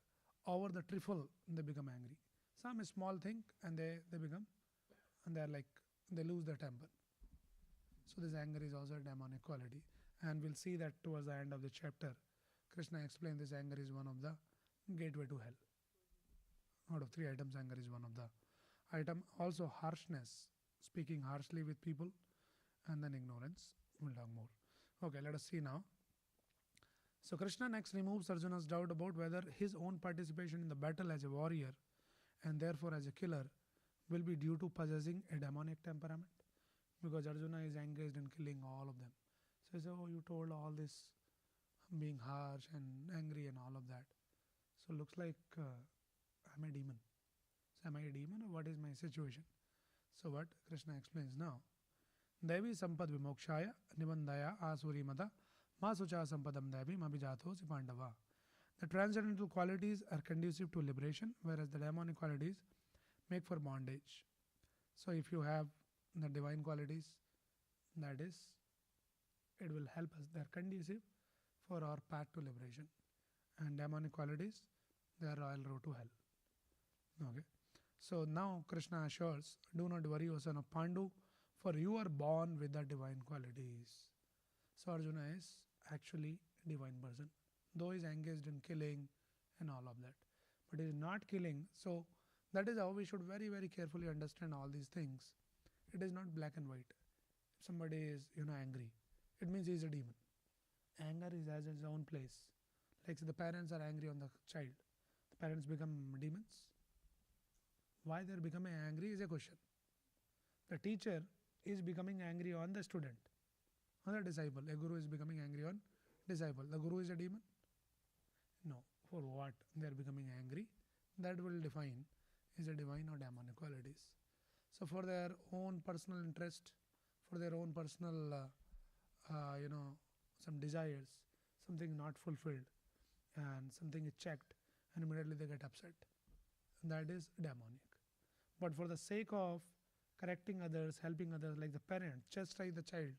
over the trifle, they become angry. Some small thing and they become, and they are like, they lose their temper. So this anger is also a demonic quality. And we'll see that towards the end of the chapter, Krishna explained this anger is one of the gateway to hell. Out of 3 items, anger is one of the item. Also harshness, speaking harshly with people, and then ignorance. We'll talk more. Okay, let us see now. So Krishna next removes Arjuna's doubt about whether his own participation in the battle as a warrior and therefore as a killer will be due to possessing a demonic temperament, because Arjuna is engaged in killing all of them. So he says, oh, you told all this being harsh and angry and all of that. So looks like I'm a demon. So am I a demon or what is my situation? So what Krishna explains now. Devi sampad vimokshaya nibandaya asuri mata masucha sampadam devi mabhijato si pandava. The transcendental qualities are conducive to liberation, whereas the demonic qualities make for bondage. So if you have the divine qualities, that is, it will help us. They are conducive for our path to liberation. And demonic qualities, they are royal road to hell. Okay. So now Krishna assures, do not worry, O son of Pandu, for you are born with the divine qualities. So Arjuna is actually a divine person, though he is engaged in killing and all of that. But he is not killing. So that is how we should very, very carefully understand all these things. It is not black and white. If somebody is, angry, it means he is a demon. Anger is as its own place. Like the parents are angry on the child. The parents become demons. Why they are becoming angry is a question. The teacher is becoming angry on the student, on the disciple. A guru is becoming angry on disciple. The guru is a demon? No. For what they are becoming angry? That will define is a divine or demonic qualities. So for their own personal interest, for their own personal, some desires, something not fulfilled, and something is checked, and immediately they get upset. That is demonic. But for the sake of correcting others, helping others, like the parent, chastise the child,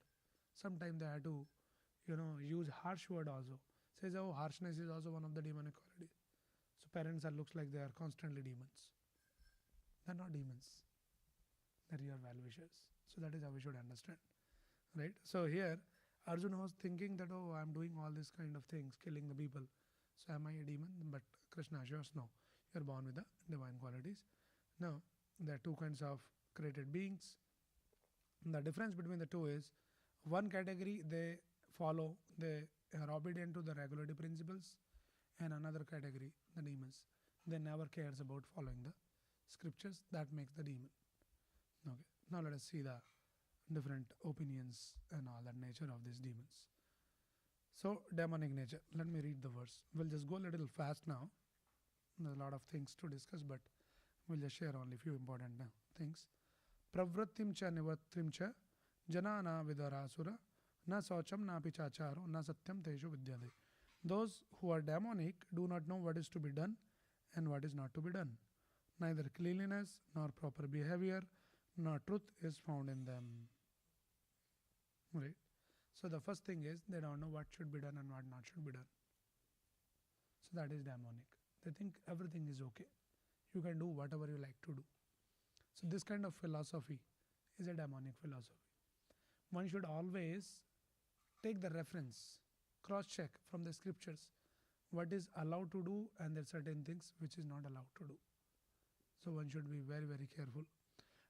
sometimes they have to, use harsh word also. Says, oh, harshness is also one of the demonic qualities. So parents looks like they are constantly demons. They are not demons. They are your well-wishers. So that is how we should understand. Right? So here, Arjuna was thinking that, oh, I am doing all these kind of things, killing the people. So am I a demon? But Krishna assures, no. You are born with the divine qualities. Now, there are 2 kinds of created beings. The difference between the 2 is, one category they follow, they are obedient to the regulatory principles, and another category, the demons, they never cares about following the scriptures. That makes the demon. Okay. Now let us see the different opinions and all that nature of these demons. So demonic nature. Let me read the verse. We'll just go a little fast now. There's a lot of things to discuss, but we'll just share only few important things. Pravrittim cha nivrittim cha janana vidarasura na saucham na pichacharo na satyam teshu vidyade. Those who are demonic do not know what is to be done and what is not to be done. Neither cleanliness nor proper behavior nor truth is found in them. Right? So the first thing is they don't know what should be done and what not should be done. So that is demonic. They think everything is okay. you can do whatever you like to do. So this kind of philosophy is a demonic philosophy. One should always take the reference, cross check from the scriptures what is allowed to do and there are certain things which is not allowed to do. So one should be very, very careful.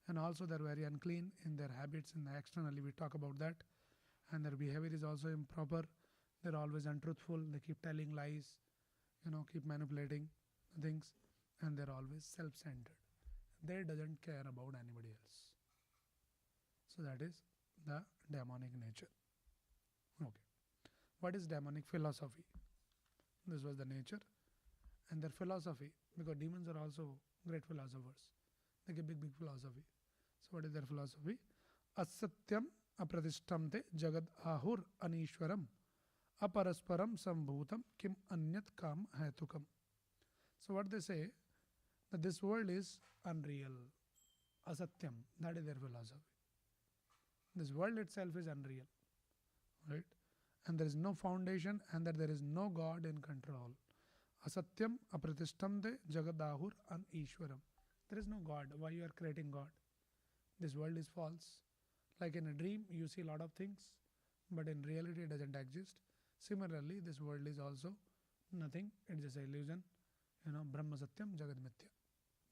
And also they are very unclean in their habits and externally we talk about that. And their behavior is also improper. They're always untruthful. They keep telling lies, keep manipulating things, and they're always self-centered. They doesn't care about anybody else. So that is the demonic nature. Okay. What is demonic philosophy? This was the nature and their philosophy, because demons are also great philosophers. They give big philosophy. So what is their philosophy? Asatyam apratishtamte jagad ahur anishwaram aparasparam sambhutam kim anyat kam hetukam. So what they say, that this world is unreal. Asatyam, that is their philosophy. This world itself is unreal, right? And there is no foundation and that there is no God in control. Asatyam apratishtamte jagadahur an ishwaram. There is no God. Why you are creating God? This world is false. Like in a dream, you see a lot of things, but in reality it doesn't exist. Similarly, this world is also nothing. It's just an illusion. Brahma Satyam, Jagad Mithya.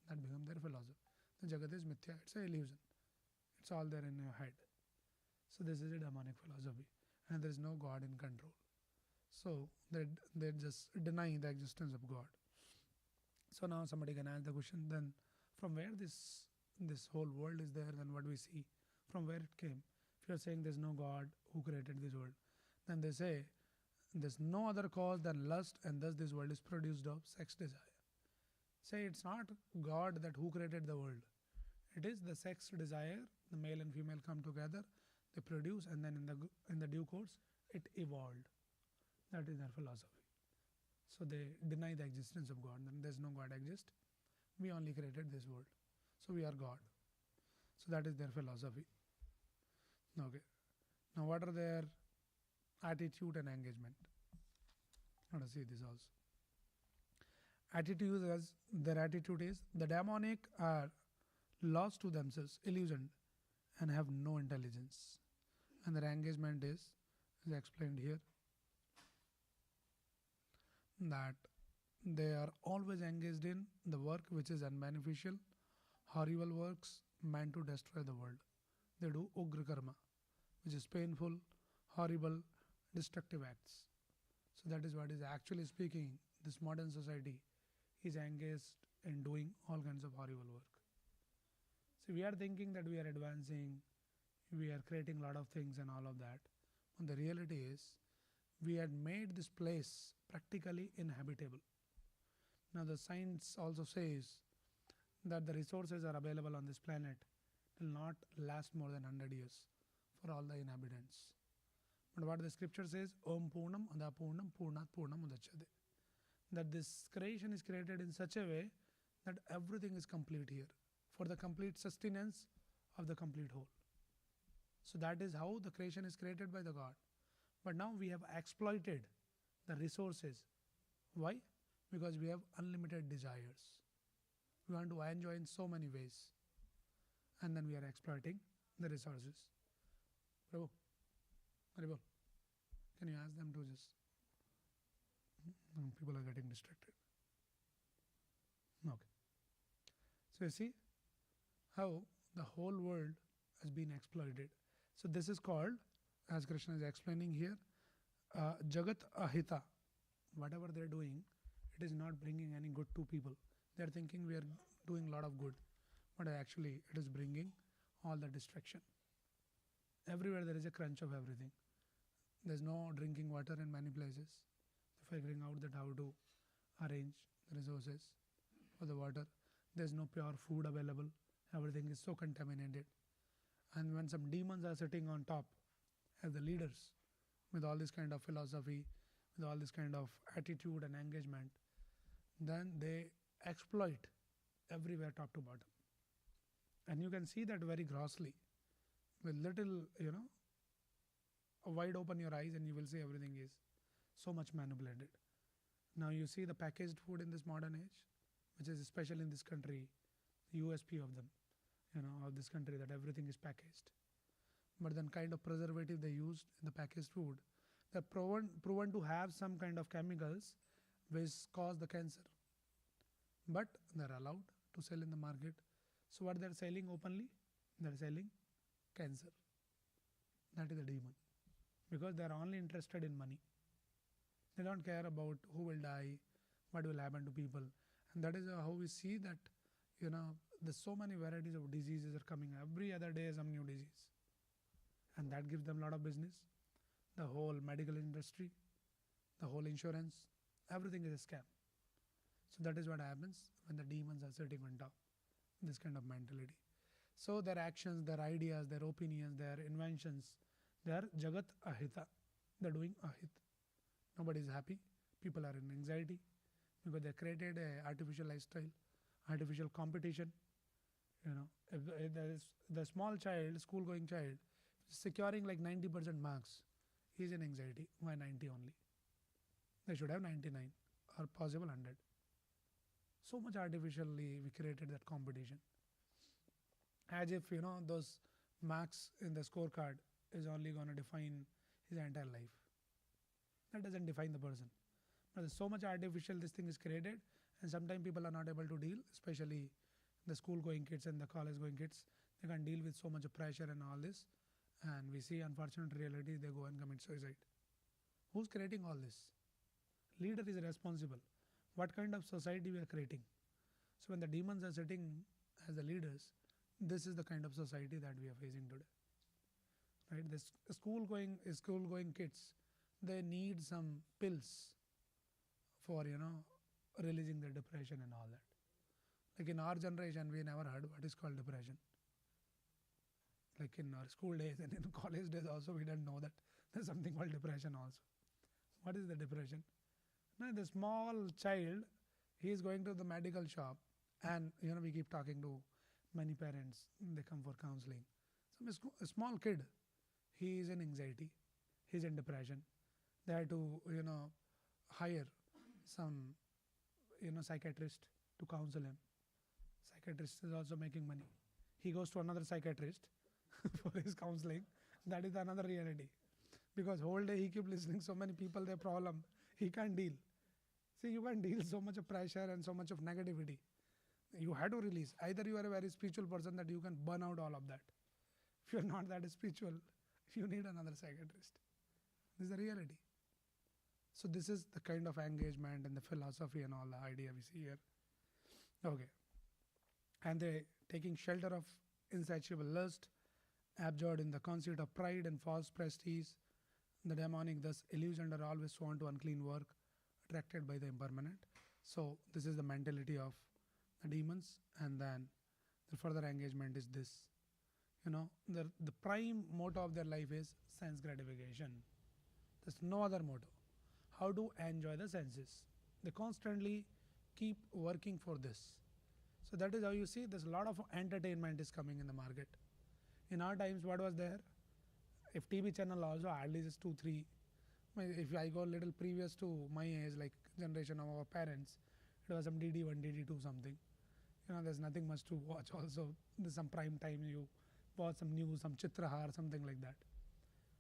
That becomes their philosophy. The Jagad is Mithya. It's an illusion. It's all there in your head. So this is a demonic philosophy. And there is no God in control. So they just deny the existence of God. So now somebody can ask the question, then from where this whole world is there, then what we see, from where it came? If you are saying there is no God who created this world, then they say there is no other cause than lust, and thus this world is produced of sex desire. Say it's not God that who created the world. It is the sex desire, the male and female come together, they produce, and then in the due course it evolved. That is their philosophy. So they deny the existence of God. Then there is no God exist. We only created this world. So we are God. So that is their philosophy. Okay. Now what are their attitude and engagement? Let us see this also. Their attitude is the demonic are lost to themselves, illusioned, and have no intelligence. And their engagement is explained here, that they are always engaged in the work which is unbeneficial, horrible works meant to destroy the world. They do ugra karma, which is painful, horrible, destructive acts. So that is what is actually speaking. This modern society is engaged in doing all kinds of horrible work. So we are thinking that we are advancing, we are creating a lot of things and all of that. But the reality is, we had made this place practically inhabitable. Now the science also says that the resources are available on this planet will not last more than 100 years for all the inhabitants. But what the scripture says, Om Purnam Adapurnam Purnat Purnam Udachyate. That this creation is created in such a way that everything is complete here for the complete sustenance of the complete whole. So that is how the creation is created by the God. But now we have exploited the resources. Why? Because we have unlimited desires. We want to enjoy in so many ways. And then we are exploiting the resources. Prabhu, Haribol, can you ask them to just... people are getting distracted. Okay. So you see how the whole world has been exploited. So this is called, as Krishna is explaining here, Jagat Ahita. Whatever they are doing, it is not bringing any good to people. They are thinking we are doing a lot of good, but actually it is bringing all the distraction. Everywhere there is a crunch of everything. There is no drinking water in many places. Figuring out that how to arrange the resources for the water. There is no pure food available. Everything is so contaminated. And when some demons are sitting on top as the leaders with all this kind of philosophy, with all this kind of attitude and engagement, then they exploit everywhere top to bottom. And you can see that very grossly. With little, wide open your eyes and you will see everything is so much manipulated. Now you see the packaged food in this modern age, which is special in this country, the USP of them, of this country, that everything is packaged. But then kind of preservative they used in the packaged food, they're proven to have some kind of chemicals which cause the cancer. But they're allowed to sell in the market. So what they're selling openly? They're selling cancer. That is a demon. Because they're only interested in money. They don't care about who will die, what will happen to people. And that is how we see that, there's so many varieties of diseases are coming. Every other day some new disease. And that gives them a lot of business. The whole medical industry, the whole insurance, everything is a scam. So that is what happens when the demons are sitting on top. This kind of mentality. So their actions, their ideas, their opinions, their inventions, they are Jagat Ahita. They are doing Ahit. Nobody is happy. People are in anxiety because they created an artificial lifestyle, artificial competition. If there is the small child, school-going child, securing like 90% marks, he is in anxiety. Why 90 only? They should have 99 or possible 100. So much artificially we created that competition. As if, those marks in the scorecard is only going to define his entire life. That doesn't define the person. But there's so much artificial this thing is created, and sometimes people are not able to deal, especially the school-going kids and the college-going kids. They can't deal with so much of pressure and all this. And we see unfortunate reality, they go and commit suicide. Who's creating all this? Leader is responsible. What kind of society we are creating? So when the demons are sitting as the leaders, this is the kind of society that we are facing today. Right? This school-going kids, they need some pills for, releasing their depression and all that. Like in our generation, we never heard what is called depression. Like in our school days and in college days also, we didn't know that there's something called depression also. What is the depression? Now, the small child, he is going to the medical shop, and we keep talking to many parents. They come for counseling. So a small kid, he is in anxiety, he is in depression. They have to hire some psychiatrist to counsel him. Psychiatrist is also making money. He goes to another psychiatrist for his counseling. That is another reality. Because whole day he keep listening so many people, their problem, he can't deal. See, you can't deal so much of pressure and so much of negativity. You have to release. Either you are a very spiritual person that you can burn out all of that. If you are not that spiritual, you need another psychiatrist. This is the reality. So this is the kind of engagement and the philosophy and all the idea we see here. Okay. And they taking shelter of insatiable lust, absorbed in the conceit of pride and false prestige. The demonic, thus illusioned, are always sworn to unclean work, attracted by the impermanent. So this is the mentality of the demons, and then the further engagement is this. The prime motto of their life is sense gratification. There's no other motto. How to enjoy the senses. They constantly keep working for this. So that is how you see there's a lot of entertainment is coming in the market. In our times, what was there? If TV channel also hardly just 2, 3. If I go a little previous to my age, like generation of our parents, it was some DD1, DD2 something. There's nothing much to watch also. There's some prime time you watch some news, some Chitrahar, something like that.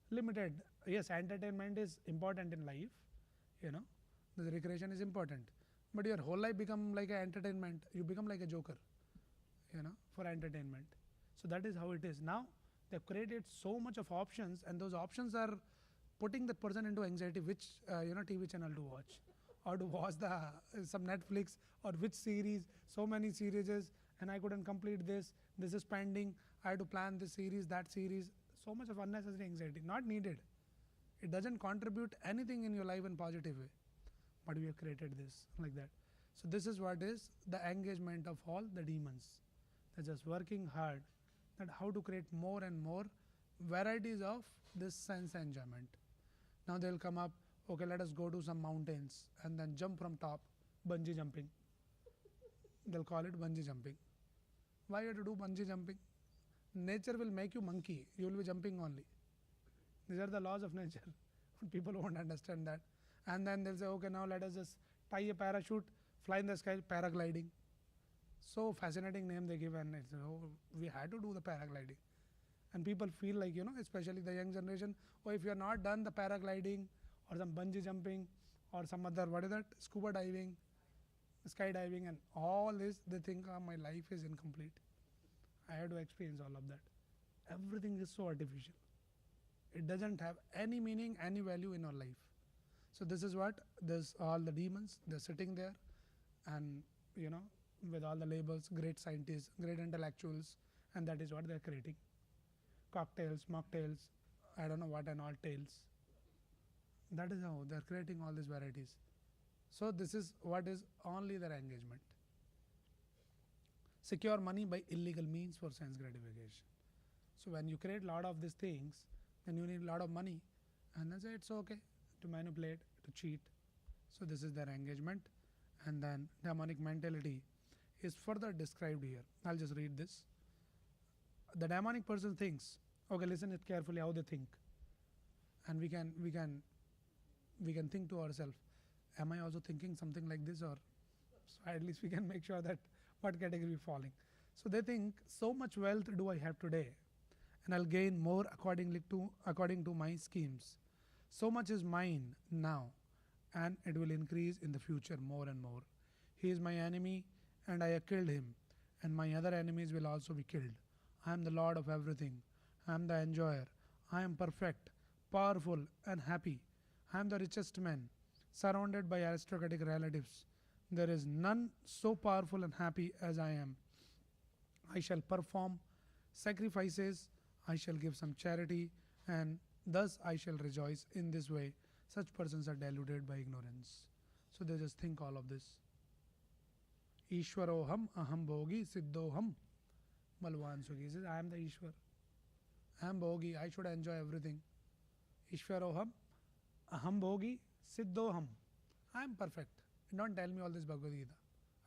Limited. Yes, entertainment is important in life. The recreation is important. But your whole life become like an entertainment. You become like a joker, for entertainment. So that is how it is. Now, they've created so much of options, and those options are putting the person into anxiety, which TV channel to watch, or to watch some Netflix, or which series, so many series, and I couldn't complete this is pending, I have to plan this series, that series. So much of unnecessary anxiety, not needed. It doesn't contribute anything in your life in positive way. But we have created this like that. So this is what is the engagement of all the demons. They're just working hard that how to create more and more varieties of this sense enjoyment. Now they'll come up, okay, let us go to some mountains and then jump from top, bungee jumping. They'll call it bungee jumping. Why you have to do bungee jumping? Nature will make you monkey. You will be jumping only. These are the laws of nature. People won't understand that. And then they'll say, okay, now let us just tie a parachute, fly in the sky, paragliding. So fascinating name they give, and it's, we had to do the paragliding. And people feel like, especially the young generation, oh, if you are not done the paragliding or some bungee jumping or some other, what is that, scuba diving, skydiving, and all this, they think, my life is incomplete. I had to experience all of that. Everything is so artificial. It doesn't have any meaning, any value in our life. So this is what, there's all the demons, they're sitting there, and with all the labels, great scientists, great intellectuals, and that is what they're creating. Cocktails, mocktails, I don't know what and all tails. That is how they're creating all these varieties. So this is what is only their engagement. Secure money by illegal means for sense gratification. So when you create a lot of these things, then you need a lot of money, and then say it's okay to manipulate, to cheat. So this is their engagement. And then demonic mentality is further described here. I'll just read this. The demonic person thinks, okay, listen it carefully how they think, and we can think to ourselves, am I also thinking something like this, or so at least we can make sure that what category we falling. So they think, so much wealth do I have today, and I'll gain more according to my schemes. So much is mine now, and it will increase in the future more and more. He is my enemy, and I have killed him, and my other enemies will also be killed. I am the Lord of everything. I am the enjoyer. I am perfect, powerful, and happy. I am the richest man, surrounded by aristocratic relatives. There is none so powerful and happy as I am. I shall perform sacrifices, I shall give some charity, and thus I shall rejoice. In this way, such persons are deluded by ignorance. So they just think all of this. Ishwaroham aham bhogi siddhoham Balwan Sukhi. He says, I am the Ishwar. I am bhogi. I should enjoy everything. Ishwaroham aham bhogi siddhoham. I am perfect. Don't tell me all this Bhagwad Gita.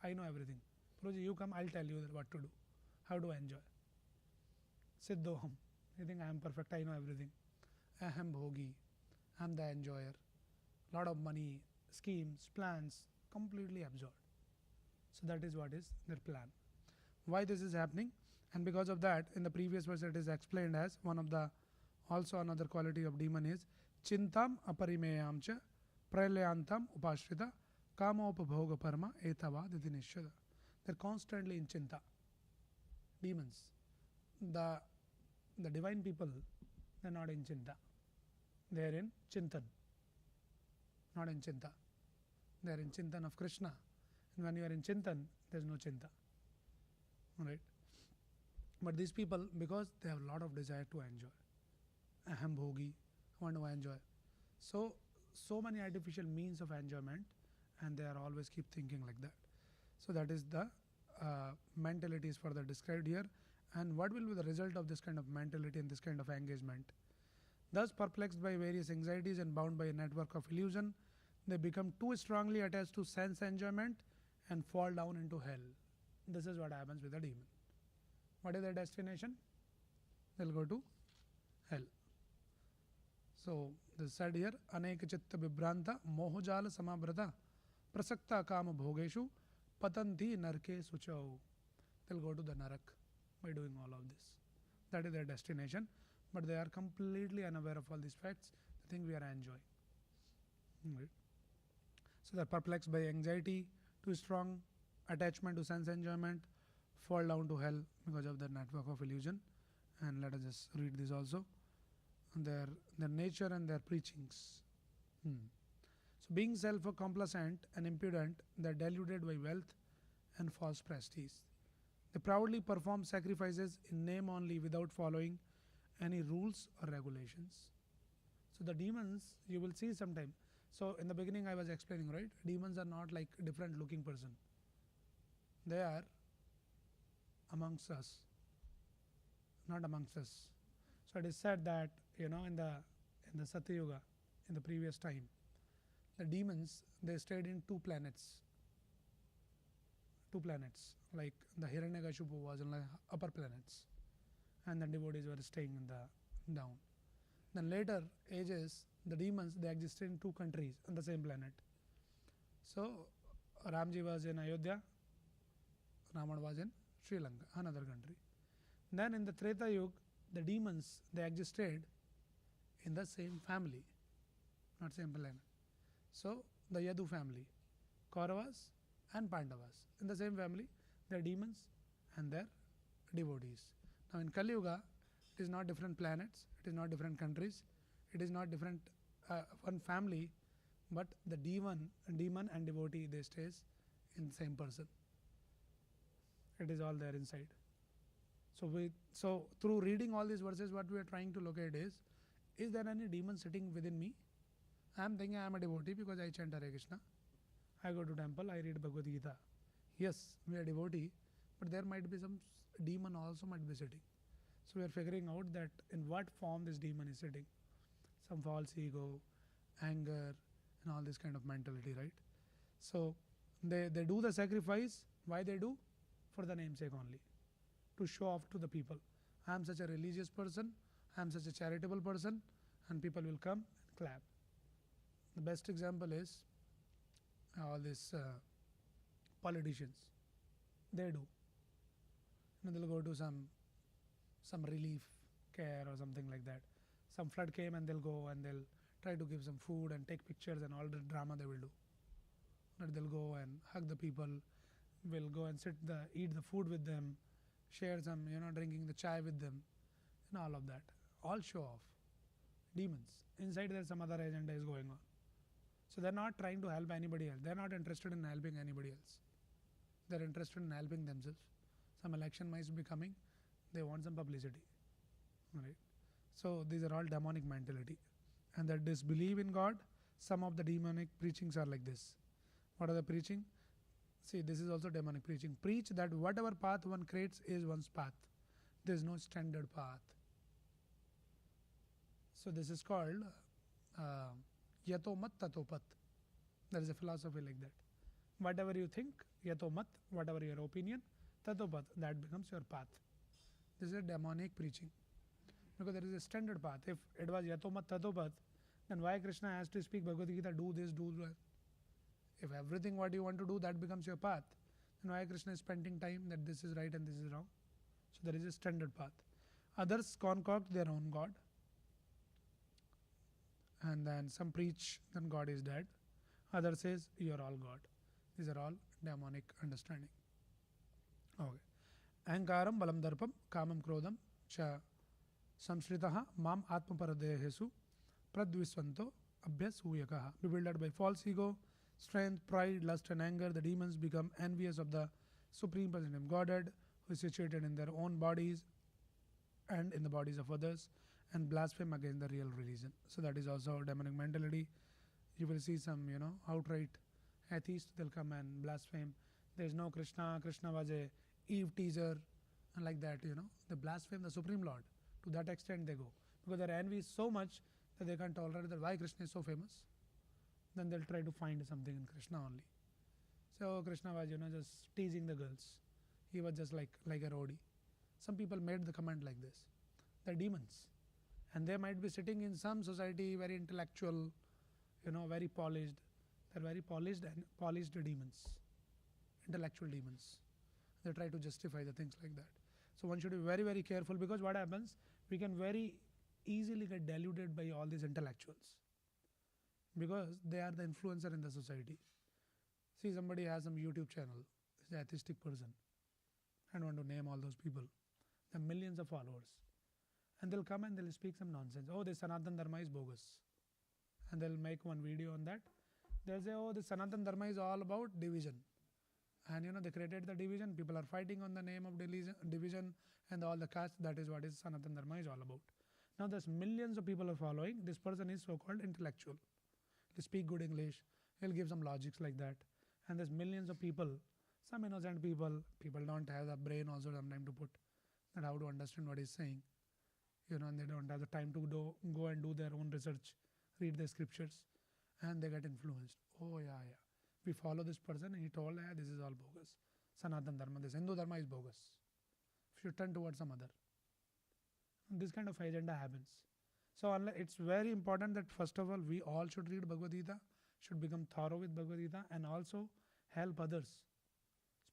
I know everything. Prabhuji, you come, I'll tell you what to do, how to enjoy. Siddhoham. You think I am perfect, I know everything. Aham bhogi. I am the enjoyer. Lot of money, schemes, plans, completely absorbed. So that is what is their plan. Why this is happening? And because of that, in the previous verse it is explained as one of the, also another quality of demon is chintam aparimeyam cha pralyantam upashrita kamopabhoga parma etavad iti nishchada. They're constantly in chinta. Demons. The divine people, they're not in chinta. They're in chintan, not in chinta. They're in chintan of Krishna. And when you are in chintan, there's no chinta. Right? But these people, because they have a lot of desire to enjoy, aham bhogi, I want to enjoy. So many artificial means of enjoyment, and they are always keep thinking like that. So that is the mentality is further described here. And what will be the result of this kind of mentality and this kind of engagement? Thus perplexed by various anxieties and bound by a network of illusion, they become too strongly attached to sense enjoyment and fall down into hell. This is what happens with the demon. What is their destination? They'll go to hell. So this said here, aneka chitta vibranta mohojala samabrata prasakta kama bhogeshu patanti narke suchau. They'll go to the narak by doing all of this. That is their destination. But they are completely unaware of all these facts. They think we are enjoying. Right. So they're perplexed by anxiety, too strong attachment to sense enjoyment, fall down to hell because of the network of illusion. And let us just read this also. Their nature and their preachings. So being self-complacent and impudent, they are deluded by wealth and false prestige. They proudly perform sacrifices in name only without following any rules or regulations. So the demons, you will see sometime. So in the beginning I was explaining, right? Demons are not like a different looking person. They are amongst us, not amongst us. So it is said that, in the Satya Yuga, in the previous time, the demons, they stayed in two planets. Like the Hiranyakashipu was in the upper planets, and the devotees were staying in the down. Then later ages, the demons, they existed in two countries on the same planet. So Ramji was in Ayodhya, Ravana was in Sri Lanka, another country. Then in the Treta Yuga, the demons, they existed in the same family, not same planet. So the Yadu family, Kauravas and Pandavas, in the same family, they are demons and their devotees. Now in Kali Yuga, it is not different planets, it is not different countries, it is not different one family, but the demon and devotee, they stays in the same person. It is all there inside. So through reading all these verses, what we are trying to locate is there any demon sitting within me? I am thinking I am a devotee because I chant Hare Krishna. I go to temple, I read Bhagwad Gita. Yes, we are devotee, but there might be some demon also might be sitting. So we are figuring out that in what form this demon is sitting. Some false ego, anger, and all this kind of mentality, right? So they do the sacrifice. Why they do? For the namesake only, to show off to the people. I am such a religious person, I am such a charitable person, and people will come and clap. The best example is all these politicians. They do. They'll go to some relief care or something like that. Some flood came and they'll go and they'll try to give some food and take pictures and all the drama they will do. But they'll go and hug the people, will go and eat the food with them, share some, drinking the chai with them, and all of that. All show off. Demons. Inside there's some other agenda is going on. So they're not trying to help anybody else. They're not interested in helping anybody else. They're interested in helping themselves. Some election might be coming. They want some publicity. Right? So these are all demonic mentality. And that disbelief in God, some of the demonic preachings are like this. What are the preaching? See, this is also demonic preaching. Preach that whatever path one creates is one's path. There is no standard path. So this is called yato mat tato pat. There is a philosophy like that. Whatever you think, yato mat, whatever your opinion, tato pat, that becomes your path. This is a demonic preaching. Because there is a standard path. If it was yato mat tato pat, then why Krishna has to speak Bhagavad Gita, do this, do that? If everything what you want to do, that becomes your path, then why Krishna is spending time that this is right and this is wrong? So there is a standard path. Others concoct their own God. And then some preach, then God is dead. Others says, you are all God. These are all demonic understanding. Okay. Ahankaram balam darpam kamam krodam cha samsritaha mam atma paradehesu pradvisvanto abhyasuyakaha. Bewildered by false ego, strength, pride, lust and anger, the demons become envious of the Supreme Personality of Godhead, who is situated in their own bodies and in the bodies of others, and blaspheme against the real religion. So that is also demonic mentality. You will see some, outright atheists, they'll come and blaspheme. There is no Krishna, Krishna was a Eve teaser, and like that, they blaspheme the Supreme Lord. To that extent they go. Because their envy is so much that they can't tolerate that why Krishna is so famous. Then they'll try to find something in Krishna only. So Krishna was, just teasing the girls. He was just like a rowdy. Some people made the comment like this. They're demons. And they might be sitting in some society, very intellectual, very polished. They're very polished demons. Intellectual demons. They try to justify the things like that. So one should be very, very careful, because what happens, we can very easily get deluded by all these intellectuals. Because they are the influencer in the society. See, somebody has some YouTube channel, is an atheistic person. I don't want to name all those people. There are millions of followers. And they'll come and they'll speak some nonsense. Oh, this Sanatan Dharma is bogus. And they'll make one video on that. They'll say, oh, this Sanatan Dharma is all about division. And they created the division. People are fighting on the name of division and all the caste. That is what is Sanatan Dharma is all about. Now there's millions of people are following. This person is so-called intellectual. He speak good English. He'll give some logics like that. And there's millions of people, some innocent people don't have the brain also sometimes to put that how to understand what he's saying. And they don't have the time to go and do their own research, read the scriptures, and they get influenced. Oh yeah. We follow this person and he told, this is all bogus. Sanatan Dharma, this Hindu Dharma is bogus. You should turn towards some other. And this kind of agenda happens. So it's very important that first of all, we all should read Bhagavad Gita, should become thorough with Bhagavad Gita, and also help others.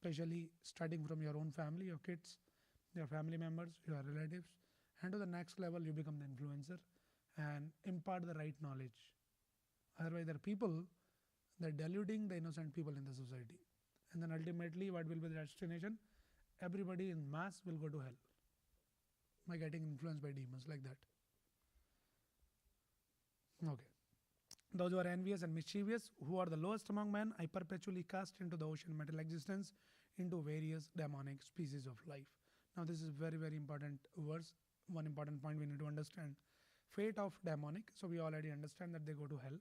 especially starting from your own family, your kids, your family members, your relatives, and to the next level you become the influencer and impart the right knowledge. Otherwise, there are people that deluding the innocent people in the society, and then ultimately, what will be the destination? Everybody in mass will go to hell by getting influenced by demons like that. Okay. Those who are envious and mischievous, who are the lowest among men, I perpetually cast into the ocean material existence into various demonic species of life. Now, this is very, very important verse. One important point we need to understand. Fate of demonic. So, we already understand that they go to hell.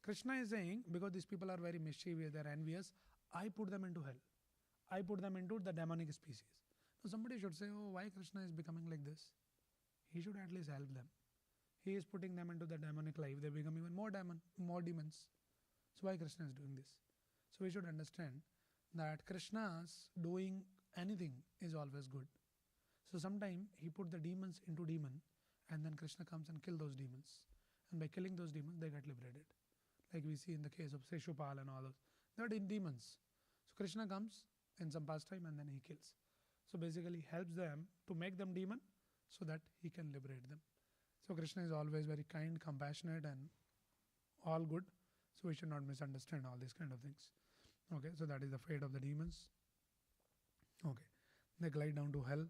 Krishna is saying, because these people are very mischievous, they are envious, I put them into hell. I put them into the demonic species. Now, somebody should say, oh, why Krishna is becoming like this? He should at least help them. He is putting them into the demonic life. They become even more demons. So why Krishna is doing this? So we should understand that Krishna's doing anything is always good. So sometimes he put the demons into demon, and then Krishna comes and kill those demons. And by killing those demons, they get liberated. Like we see in the case of Seshupal and all those. They are demons. So Krishna comes in some pastime and then he kills. So basically helps them to make them demon so that he can liberate them. So Krishna is always very kind, compassionate, and all good. So we should not misunderstand all these kind of things. Okay, so that is the fate of the demons. Okay, they glide down to hell.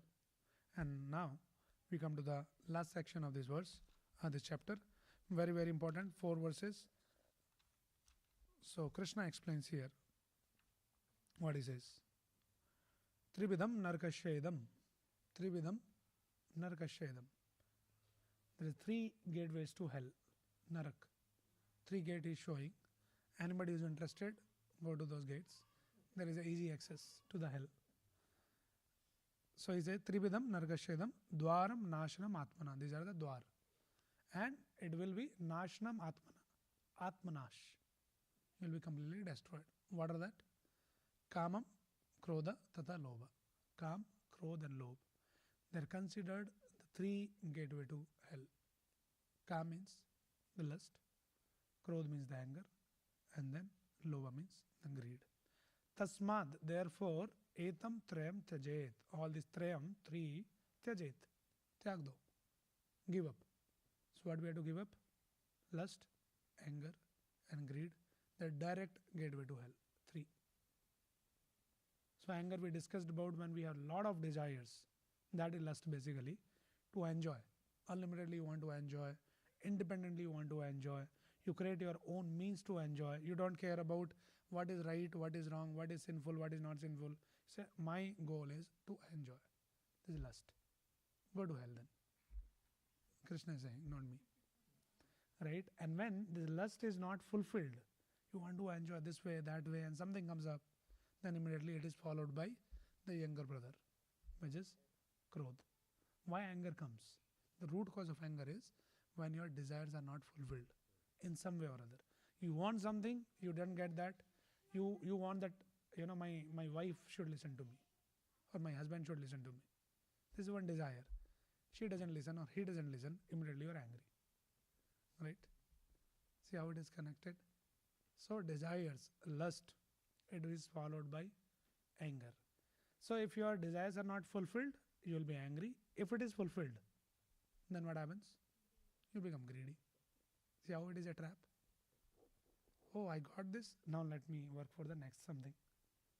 And now we come to the last section of this verse, this chapter. Very, very important, 4 verses. So Krishna explains here what he says. Tribidam narkashyedam. Tribidam narkashyedam. There is 3 gateways to hell, Narak. 3 gates is showing. Anybody who is interested, go to those gates. There is an easy access to the hell. So he says, Tribidam Narkashyedam, Dwaram Nashanam Atmana. These are the Dwar. And it will be Nashanam Atmana. Atmanash. You will be completely destroyed. What are that? Kamam, Krodha, Tata Lobha. Kam, Krodh and Lobh. They are considered the 3 gateway to hell. Kam means the lust, Krodh means the anger, and then Lobha means the greed. Tasmad, therefore, etam trayam tyajet. All these trayam, 3, tyajet. Tyag do. Give up. So what we have to give up? Lust, anger, and greed. The direct gateway to hell. 3. So anger we discussed about when we have lot of desires. That is lust basically. To enjoy. Unlimitedly you want to enjoy. Independently you want to enjoy. You create your own means to enjoy. You don't care about what is right, what is wrong, what is sinful, what is not sinful. Say, my goal is to enjoy. This is lust. Go to hell then. Krishna is saying, not me. Right? And when this lust is not fulfilled, you want to enjoy this way, that way, and something comes up, then immediately it is followed by the younger brother, which is Krodh. Why anger comes? The root cause of anger is when your desires are not fulfilled in some way or other. You want something, you don't get that. You want that, my wife should listen to me, or my husband should listen to me. This is one desire. She doesn't listen or he doesn't listen, immediately you are angry. Right? See how it is connected? So desires, lust, it is followed by anger. So if your desires are not fulfilled, you will be angry. If it is fulfilled, then what happens? You become greedy. See how it is a trap? Oh, I got this. Now let me work for the next something.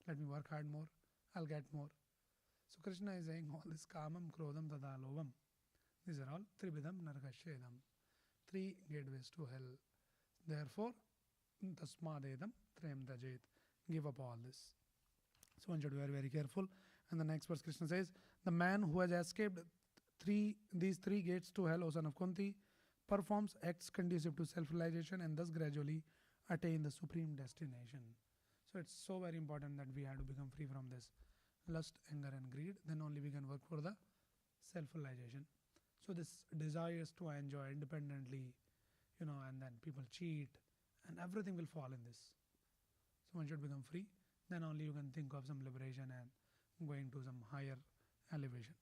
Let me work hard more. I'll get more. So Krishna is saying all this kamam, krodham, tada, lobham. These are all tribidam, narkashyedam. 3 gateways to hell. Therefore, tasmadedam, trayam tajet. Give up all this. So one should be very, very careful. And the next verse Krishna says, the man who has escaped these 3 gates to hell, O son of Kunti, performs acts conducive to self-realization and thus gradually attain the supreme destination. So it's so very important that we have to become free from this lust, anger and greed. Then only we can work for the self-realization. So this desires to enjoy independently, and then people cheat and everything will fall in this. So one should become free. Then only you can think of some liberation and going to some higher elevation.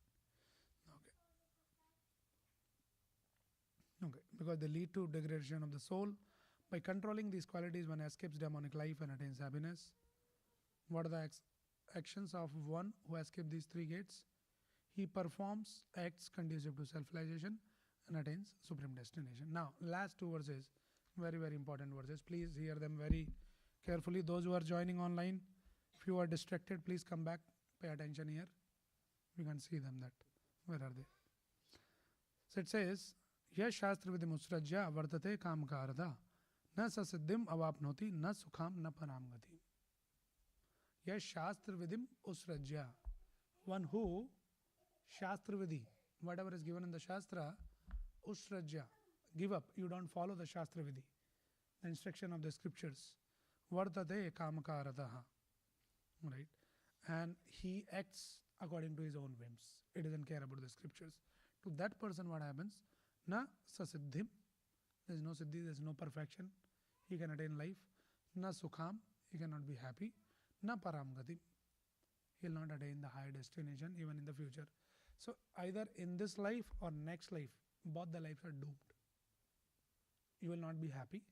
Okay, because they lead to degradation of the soul. By controlling these qualities, one escapes demonic life and attains happiness. What are the actions of one who has kept these three gates. He performs acts conducive to self-realization and attains supreme destination. Now, last two verses, very, very important verses. Please hear them very carefully. Those who are joining online, if you are distracted, please come back, pay attention here. We can see them that. Where are they? So it says, Yash Shastra Vidim Usrajya Vartate Kamkarada Na Sasiddhim Avapnoti Na Sukham Na Paramgati. Yash Shastra Vidim Usrajya. One who Shastra Vidhi, whatever is given in the Shastra, Usrajya, give up. You don't follow the Shastra Vidhi, the instruction of the scriptures. Vartate Kamkaradaha. Right? And he acts according to his own whims. He doesn't care about the scriptures. To that person, what happens? Na sasiddhim. There is no siddhi, there is no perfection. He can attain life. Na sukham. He cannot be happy. Na paramgati. He will not attain the higher destination even in the future. So either in this life or next life, both the lives are doomed. You will not be happy.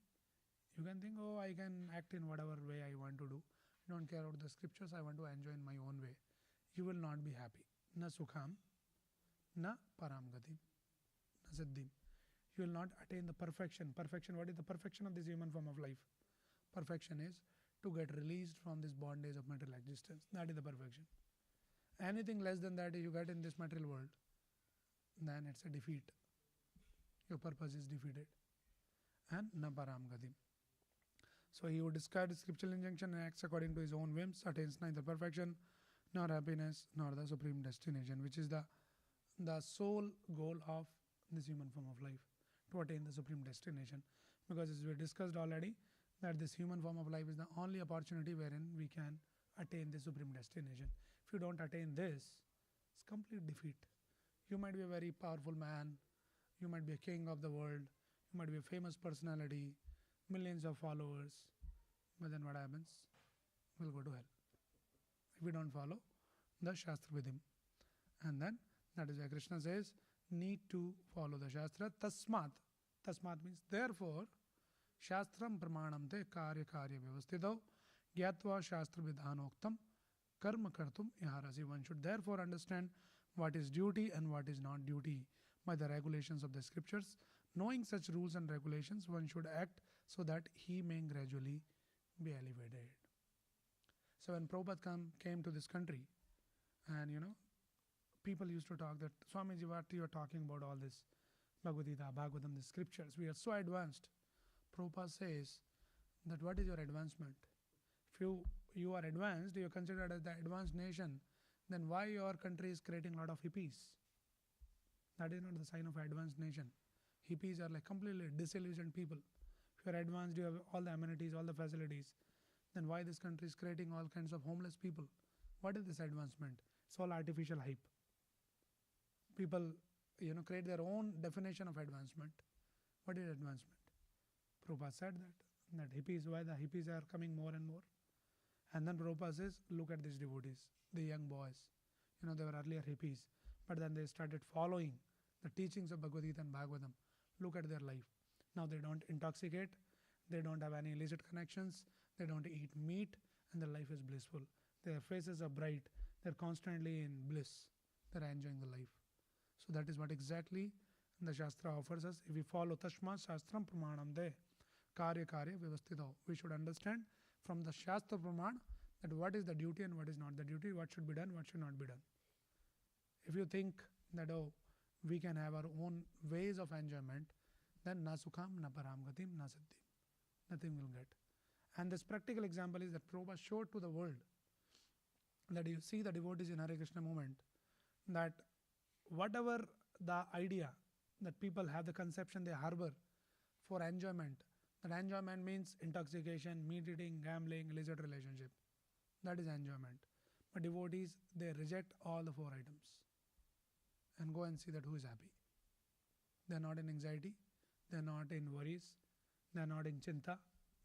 You can think, oh, I can act in whatever way I want to do. I don't care about the scriptures. I want to enjoy in my own way. You will not be happy. Na sukham, na paramgati, na siddhim. You will not attain the perfection. Perfection, what is the perfection of this human form of life? Perfection is to get released from this bondage of material existence. That is the perfection. Anything less than that you get in this material world, then it's a defeat. Your purpose is defeated. And na paramgati. So he who discards scriptural injunction and acts according to his own whims attains neither perfection nor happiness nor the supreme destination, which is the sole goal of this human form of life, to attain the supreme destination. Because as we discussed already, that this human form of life is the only opportunity wherein we can attain the supreme destination. If you don't attain this, it's complete defeat. You might be a very powerful man, you might be a king of the world, you might be a famous personality, millions of followers, but then what happens? We'll go to hell if we don't follow the Shastra with him. And then that is why Krishna says, need to follow the Shastra. Tasmat. Tasmat means therefore, Shastram pramanam te karya vyavastito gyatva Shastra vidhanoktam karma kartum iharasi. One should therefore understand what is duty and what is not duty by the regulations of the scriptures. Knowing such rules and regulations, one should act so that he may gradually be elevated. So when Prabhupada came to this country, and people used to talk that, Swamiji, what you are talking about all this, Bhagavad Gita, Bhagwadam, the scriptures, we are so advanced. Prabhupada says that what is your advancement? If you are advanced, you are considered as the advanced nation, then why your country is creating a lot of hippies? That is not the sign of an advanced nation. Hippies are like completely disillusioned people. If you are advanced, you have all the amenities, all the facilities, then why this country is creating all kinds of homeless people? What is this advancement? It's all artificial hype. People, create their own definition of advancement. What is advancement? Prabhupada said that hippies, why the hippies are coming more and more. And then Prabhupada says, look at these devotees, the young boys. They were earlier hippies, but then they started following the teachings of Bhagavad Gita and Bhagavatam. Look at their life. Now they don't intoxicate, they don't have any illicit connections, they don't eat meat, and their life is blissful. Their faces are bright, they're constantly in bliss, they're enjoying the life. So that is what exactly the Shastra offers us. If we follow Tashma Shastram Pramanam De Karya Vyavastito, we should understand from the Shastra Praman that what is the duty and what is not the duty, what should be done, what should not be done. If you think that, we can have our own ways of enjoyment, then na sukham, na paramgatim, na siddhim. Nothing will get. And this practical example is that Prabhupada showed to the world that you see the devotees in Hare Krishna movement, that whatever the idea that people have, the conception they harbor for enjoyment, that enjoyment means intoxication, meat eating, gambling, illicit relationship. That is enjoyment. But devotees, they reject all the four items and go and see that who is happy. They are not in anxiety, they are not in worries, they are not in chinta,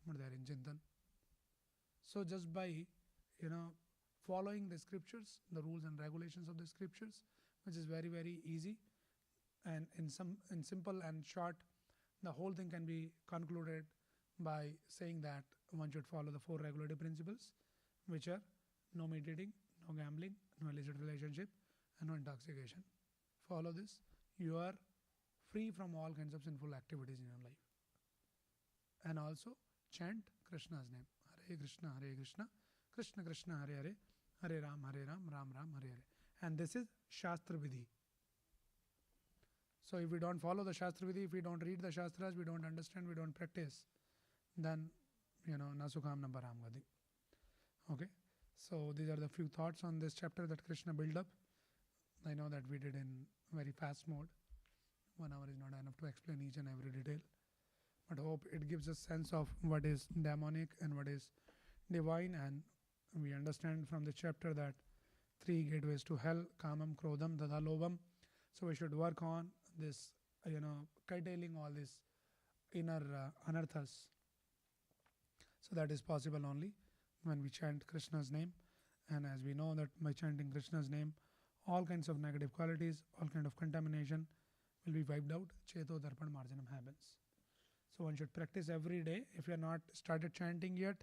but they are in chintan. So just by following the scriptures, the rules and regulations of the scriptures, which is very, very easy, and in simple and short, the whole thing can be concluded by saying that one should follow the four regulative principles, which are no meat eating, no gambling, no illicit relationship, and no intoxication. Follow this. You are free from all kinds of sinful activities in your life. And also chant Krishna's name. Hare Krishna, Krishna Krishna, Hare Hare, Hare Ram, Ram Ram, Hare Hare. And this is Shastra Vidhi. So if we don't follow the Shastra Vidhi, if we don't read the Shastras, we don't understand, we don't practice, then, na sukham na param gati. Okay. So these are the few thoughts on this chapter that Krishna built up. I know that we did in very fast mode. 1 hour is not enough to explain each and every detail. But hope it gives us sense of what is demonic and what is divine, and we understand from the chapter that 3 gateways to hell: kamam, krodham, tadha lobham. So we should work on this, curtailing all these inner anarthas. So that is possible only when we chant Krishna's name. And as we know that by chanting Krishna's name, all kinds of negative qualities, all kind of contamination will be wiped out. Cheto darpan marjanam happens. So one should practice every day. If you are not started chanting yet,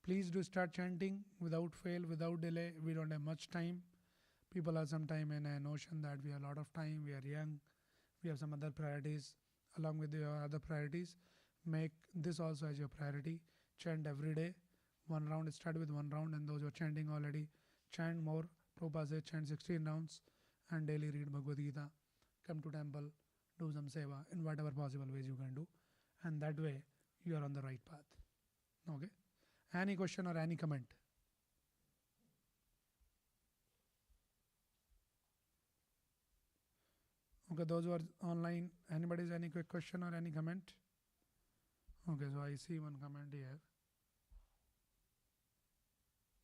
please do start chanting without fail, without delay. We don't have much time. People are sometime in a notion that we have a lot of time, we are young, we have some other priorities. Along with your other priorities, make this also as your priority. Chant every day. 1 round, start with 1 round, and those who are chanting already, chant more. Prabhupada says chant 16 rounds and daily read Bhagwad Gita. Come to temple, do some seva in whatever possible ways you can do. And that way you are on the right path. Okay. Any question or any comment? Okay, those who are online, anybody's any quick question or any comment? Okay, so I see one comment here.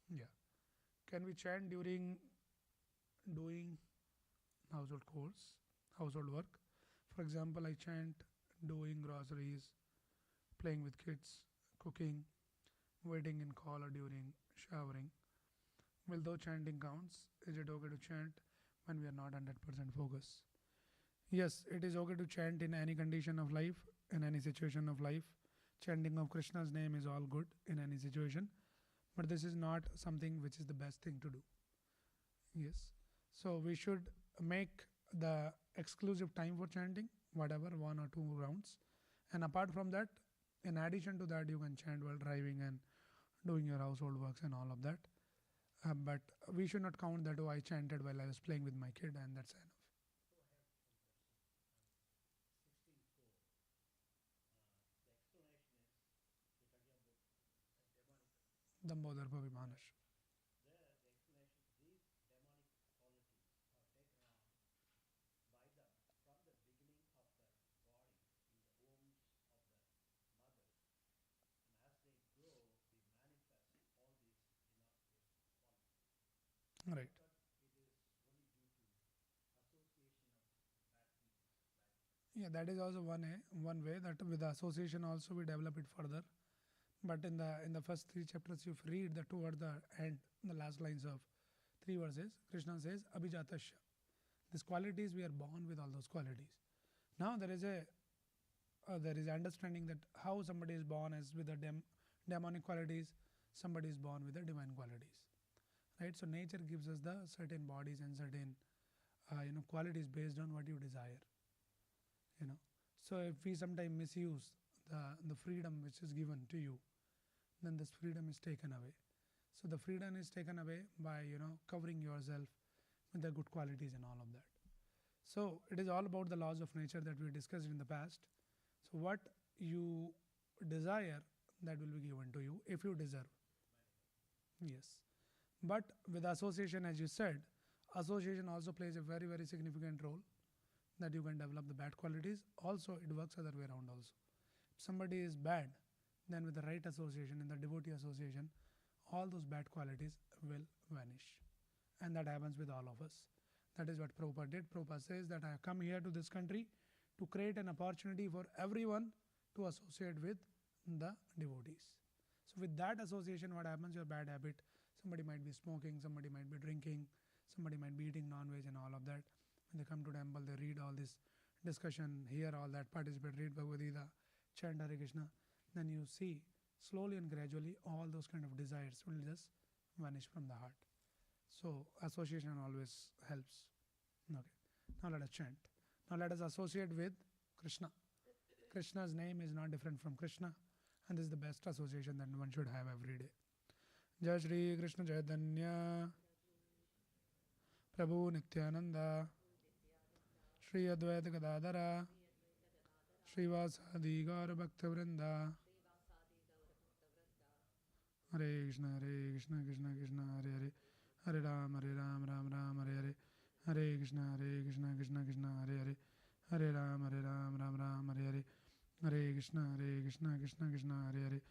Yeah. Can we chant during doing household chores, household work? For example, I chant doing groceries, playing with kids, cooking, waiting in call or during showering. Will though chanting counts? Is it okay to chant when we are not 100% focused? Yes, it is okay to chant in any condition of life, in any situation of life. Chanting of Krishna's name is all good in any situation. But this is not something which is the best thing to do. Yes. So we should make the exclusive time for chanting, whatever, 1 or 2 rounds. And apart from that, in addition to that, you can chant while driving and doing your household works and all of that. But we should not count that, oh, I chanted while I was playing with my kid and that's enough. Dambodhar Bhavimanash. Right. Yeah, that is also one way that with the association also we develop it further. But in the first 3 chapters, if you read the toward the end, the last lines of 3 verses, Krishna says, Abhijatasya. These qualities, we are born with all those qualities. Now there is understanding that how somebody is born as with the demonic qualities, somebody is born with the divine qualities. Right? So nature gives us the certain bodies and certain qualities based on what you desire. So if we sometimes misuse the freedom which is given to you, then this freedom is taken away. So the freedom is taken away by covering yourself with the good qualities and all of that. So it is all about the laws of nature that we discussed in the past. So what you desire, that will be given to you if you deserve. Yes. But with association, as you said, association also plays a very, very significant role, that you can develop the bad qualities. Also, it works other way around also. If somebody is bad, then with the right association, in the devotee association, all those bad qualities will vanish. And that happens with all of us. That is what Prabhupada did. Prabhupada says that I have come here to this country to create an opportunity for everyone to associate with the devotees. So with that association, what happens? Your bad habit, somebody might be smoking, somebody might be drinking, somebody might be eating non-veg and all of that. When they come to temple, they read all this discussion, hear all that, participate, read Bhagavad Gita, chant Hare Krishna. Then you see, slowly and gradually, all those kind of desires will just vanish from the heart. So association always helps. Okay. Now let us chant. Now let us associate with Krishna. Krishna's name is not different from Krishna, and this is the best association that one should have every day. Jai Shri Krishna Chaitanya Prabhu Nityananda Shri Advaita Gadadara Srivasadi Gaura Bhakta Vrinda Hare Krishna Krishna Krishna Hare Hare Hare Ram Ram Ram Hare Hare Hare Krishna Krishna Krishna Hare Hare Hare Ram Ram Ram Hare Hare Hare Krishna Krishna Krishna Hare Hare